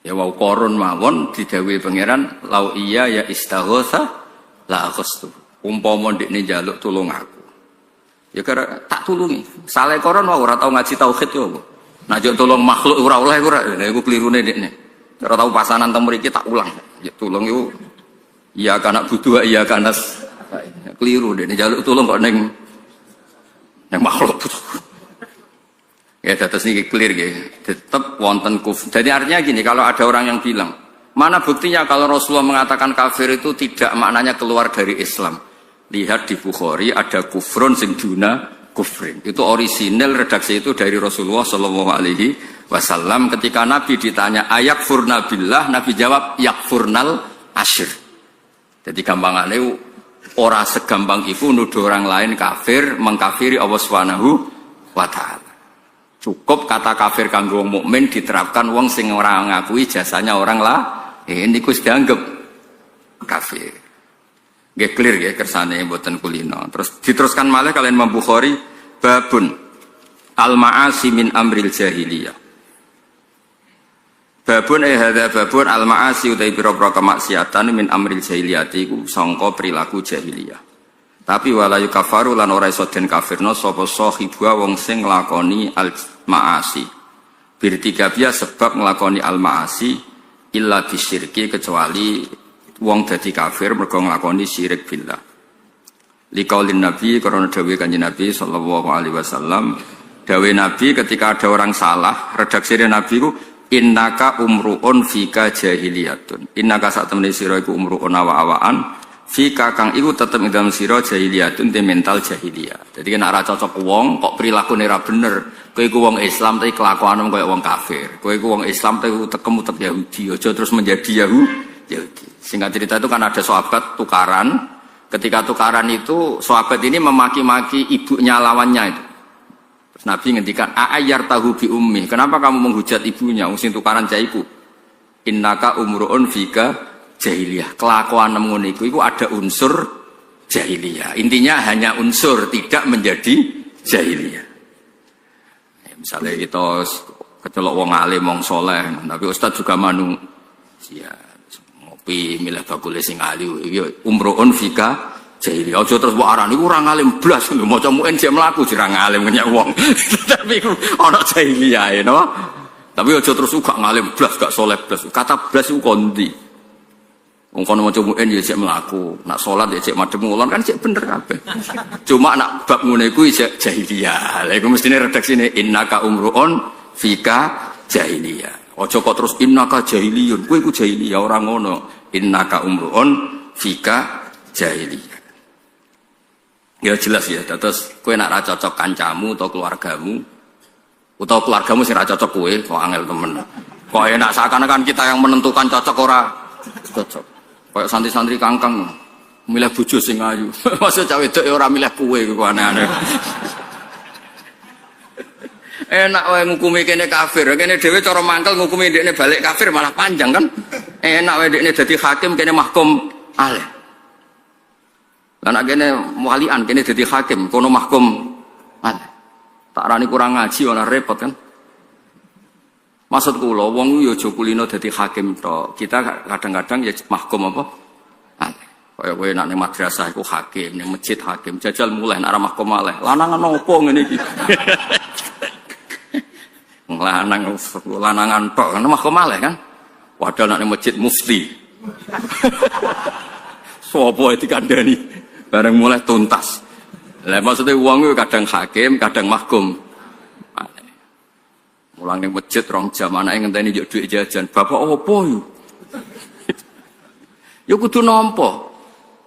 Ya wau korun mawon didhawuhi pangeran lau iya ya istaghatsa la aghastu. Umpama ndekne njaluk tulung aku. Ya kira tak tulungi. Saleh koron wae ora tau ngaji tauhid yo. Nek njuk tulung makhluk ora oleh ora. Lha iku klirune ndekne. Ora tau pasanan teng mriki tak ulang. Ya tulung iku iya kana butuh iya kana keliru ndekne njaluk tulung kok ning makhluk. Ya terus niki clear nggih. Tetap wonten kufur. Jadi artinya gini, kalau ada orang yang bilang, mana buktinya kalau Rasulullah mengatakan kafir itu tidak maknanya keluar dari Islam. Lihat di Bukhari ada kufrun sing duna kufrin. Itu orisinal redaksi itu dari Rasulullah Shallallahu Alaihi Wasallam. Ketika Nabi ditanya ayak furna billah, Nabi jawab yakfurnal asyir. Jadi gampangannya ora segampang itu nuduh orang lain kafir, mengkafiri Allah Subhanahu wa Ta'ala. Cukup kata kafir kanggo wong mukmin diterapkan wong sing ora ngakui jasanya orang lah. Ini kus dianggap kafir. Nggih clear nggih kersane mboten kulino. Terus diteruskan malih kalian Imam Bukhari babun al-ma'asi min amril jahiliyah. Babun hadza babun al-ma'asi utai pira-pira kemaksiatan min amril jahiliyah iku sangka perilaku jahiliyah. Tapi wala yukafaru lan ora iso den kafirno sapa sahibwa wong sing nglakoni al-ma'asi. Birtikabia sebab nglakoni al-ma'asi illa bisyirki kecuali wong dadi kafir mergo nglakoni syirik billah. Liqaulin Nabi karena dawuh Kanjeng Nabi sallallahu alaihi wasallam, dawuh Nabi ketika ada orang salah, redaksi Nabi ku innaka umruun fika jahiliyatun. Innaka sak temene sira iku umruun awa-awaan fika kang iku tetep ing dalem sira jahiliyatun te mental jahiliyah. Jadi nek ora cocok wong kok prilakune ora bener, kowe iku wong Islam tapi kelakuanmu koyo wong kafir. Kowe iku wong Islam tapi utek-utek Yahudi, aja terus menjadi Yahudi. Singkat cerita itu kan ada sahabat tukaran. Ketika tukaran itu sahabat ini memaki-maki ibunya lawannya itu. Terus Nabi ngendikan a'ayyar tahu bi ummi. Kenapa kamu menghujat ibunya? Sing tukaran jaiku. Innaka umruun fika jahiliyah. Kelakuan ngono iku ada unsur jahiliyah. Intinya hanya unsur, tidak menjadi jahiliyah. Ya, misalnya kita kecelok wong alim, wong soleh, tapi ustaz juga manu. Ya, milih bakule sing alim iki umruun fika jahiliyah. Aja terus mbok arani ora ngalim blas maca muin jek mlaku jera ngalim nyek wong. Tapi iku ana jahiliyah no. Tapi aja terus uga ngalim blas gak saleh blas. Kata blas iku kondi. Wong kono maca muin ya jek mlaku, nak salat ya jek madhep ngulon kan jek bener kabeh. Cuma nak bab ngene iku jek jahiliyah. Lha iku mestine redaksine innaka umruun fika jahiliyah. Aja kok terus innaka jahiliyun. Kowe iku jahiliyah ora ngono. Innaka umruun fika jahiliyah. Ya jelas ya, terus kowe nak ra cocok kancamu atau keluargamu sing ra cocok kowe, kok angel temen. Kok enak seakan-akan kita yang menentukan cocok ora cocok. Kayak santri-santri kangkang milih bojo sing ayu. Maksud cah wedok ora milih kowe iku aneh-aneh. Enak wae ngukumi kene kafir, kene dhewe cara mangkel ngukumi ndekne balik kafir malah panjang kan. Enak wae ndekne dadi hakim kene mahkum aleh. Lah nek kene walian kene dadi hakim kono mahkum aleh. Tak rani kurang ngaji ora repot kan. Maksud kula wong yo aja kulino dadi hakim tok. Kita kadang-kadang ya mahkum apa? Aleh. Kaya kowe nek ning madrasah iku hakim, ning masjid hakim, jajal mulai nek arah mahkum aleh. Lanangan opo ngene iki? Lanangan tok kan mahkum aleh kan. Padahal nek ning masjid mufti. Sopo dikandani bareng mulai tuntas. Lah maksudnya wong kadang hakim, kadang mahkum. Mulang ning masjid rong jam anake ngenteni njuk dhuwit jajan. Bapak opo yo? Yo kudu nampa.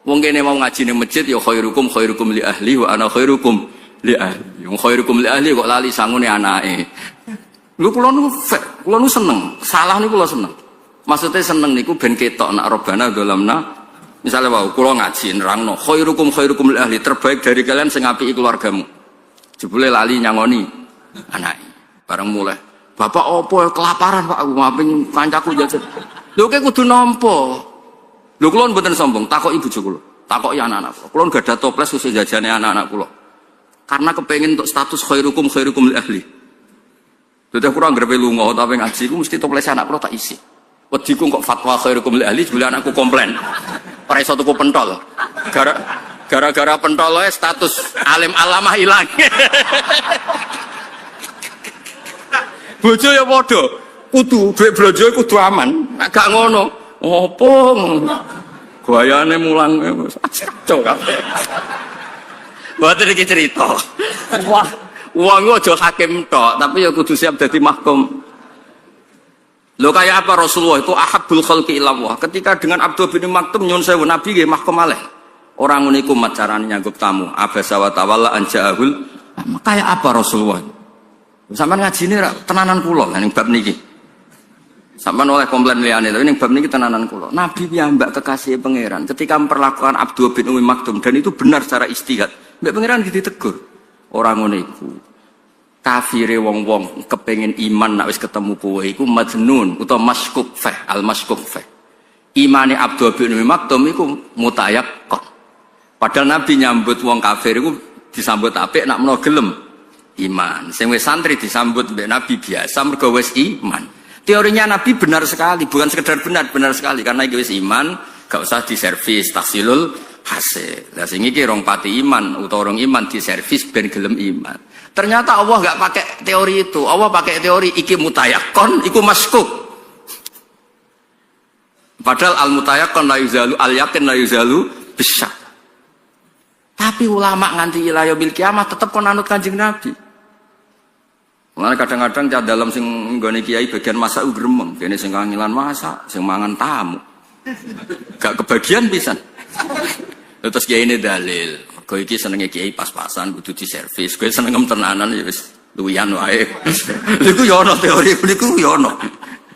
Wong kene mau ngaji ning masjid ya khairukum khairukum li ahli wa ana khairukum li ahli. Wong khairukum li ahli kok lali sangune anake. Lho kula nu seneng. Salah niku kula seneng. Maksudnya seneng niku ben ketok nak robana dolamna. Misalnya wau kula ngaji nerangno khairukum khairukum li ahli, terbaik dari kalian sing apiki keluargamu. Jebule lali nyangoni anake. Bareng mulai, bapak opo kelaparan pak, aku ngaping kancaku jajan. Lho kayak kudu nampa. Lho kula mboten sombong, takok ibu kula, takok ya anak-anak kula. Kula gak ada toples khusus jajane anak-anak kula. Karena kepengin untuk status khairukum khairukum li ahli. Dadi kurang grepe lunga tapi ngaji ku mesti toples anak kula tak isi. Wediku kok fatwa khairukum li ahli jebule anakku komplain. Ora iso tuku pentol. Gara-gara pentol status alim alamah ilang. Bojo ya padha, kudu dhuwit blonjo kudu aman. Nek gak ngono, opo? Gayane mulang kacau kabeh. Mboten iki cerita. Wah, wong aja hakim tok, tapi ya kudu siap dadi mahkum. Lho kaya apa Rasulullah itu ahabbul khalqi ilallah. Ketika dengan Abdul bin Maktum nyun sewu Nabi nggih mahkum aleh. Ora ngene iku carane nyanggup tamu. Abasa wa tawalla anja'ahul. Kaya apa Rasulullah? Sampeyan ngajine tenanan kula ning bab niki. Sampeyan oleh komplain liyane tapi ning bab niki tenanan kula. Nabi piyambak kekasih pangeran ketika memperlakukan Abdul bin Maktum dan itu benar secara ijtihad. Mbek pangeran ditegur. Ora ngono iku. Kafire wong-wong kepengin iman nek wis ketemu kowe iku majnun utawa maskuk fa al maskuk fa. Imane Abdul bin Maktum iku mutayaqqan. Padahal Nabi nyambut wong kafir iku disambut apik nek menawa gelem iman. Sing wis santri disambut mbek Nabi biasa mergo wis iman. Teorinya Nabi benar sekali, bukan sekedar benar sekali karena iki wis iman, gak usah diservis tahsilul hasil. Lah sing iki rong pati iman utawa rong iman diservis ben gelem iman. Ternyata Allah gak pakai teori itu. Allah pakai teori iki mutayaqqan, iku maskuk. Padahal al mutayaqqan la yuzalu, al yakin la yuzalu bisyak. Tapi ulama nganti ila yaumil kiamah tetep kon anut Kanjeng Nabi. Mulane kadang-kadang cah dalam sing nggone kiai bagian masak gremeng, kene sing kangilan masak, sing mangan tamu. Gak kebagian pisan. Terus kiai ini dalil, kowe iki senenge kiai pas-pasan kudu diservis, kowe senengem tenanan ya wis luwihan wae. Niku ya ana teori niku ya ana.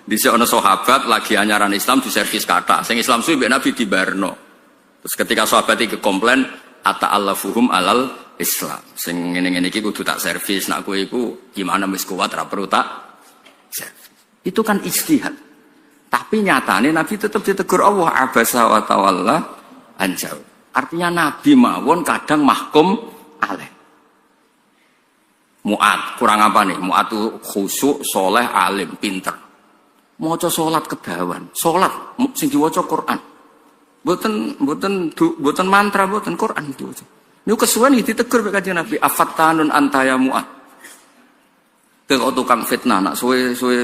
Dhisik ana sahabat lagi anyaran Islam diservis kathah, sing Islam suwi mbek Nabi dibarno. Terus ketika sahabat iki komplain ata'allafuhum alal Islam. Sing ngene-ngene iki kudu tak servis, nak kowe iku gimana wis kuat ora perlu tak servis. Itu kan ijtihad. Tapi nyatane Nabi tetap ditegur Allah abasa wa tawalla anjau. Artinya Nabi mawon kadang mahkum aleh. Mu'ad, kurang apa nih? Mu'ad itu khusyuk, soleh, alim, pinter. Maca salat kedawan. Salat sing diwaca Quran. Mboten mantra, mboten Quran itu. Niku kesuwen ditegur mek Kanjeng Nabi, afattanun anta ya Mu'ad. Kok tukang fitnah nak suwe-suwe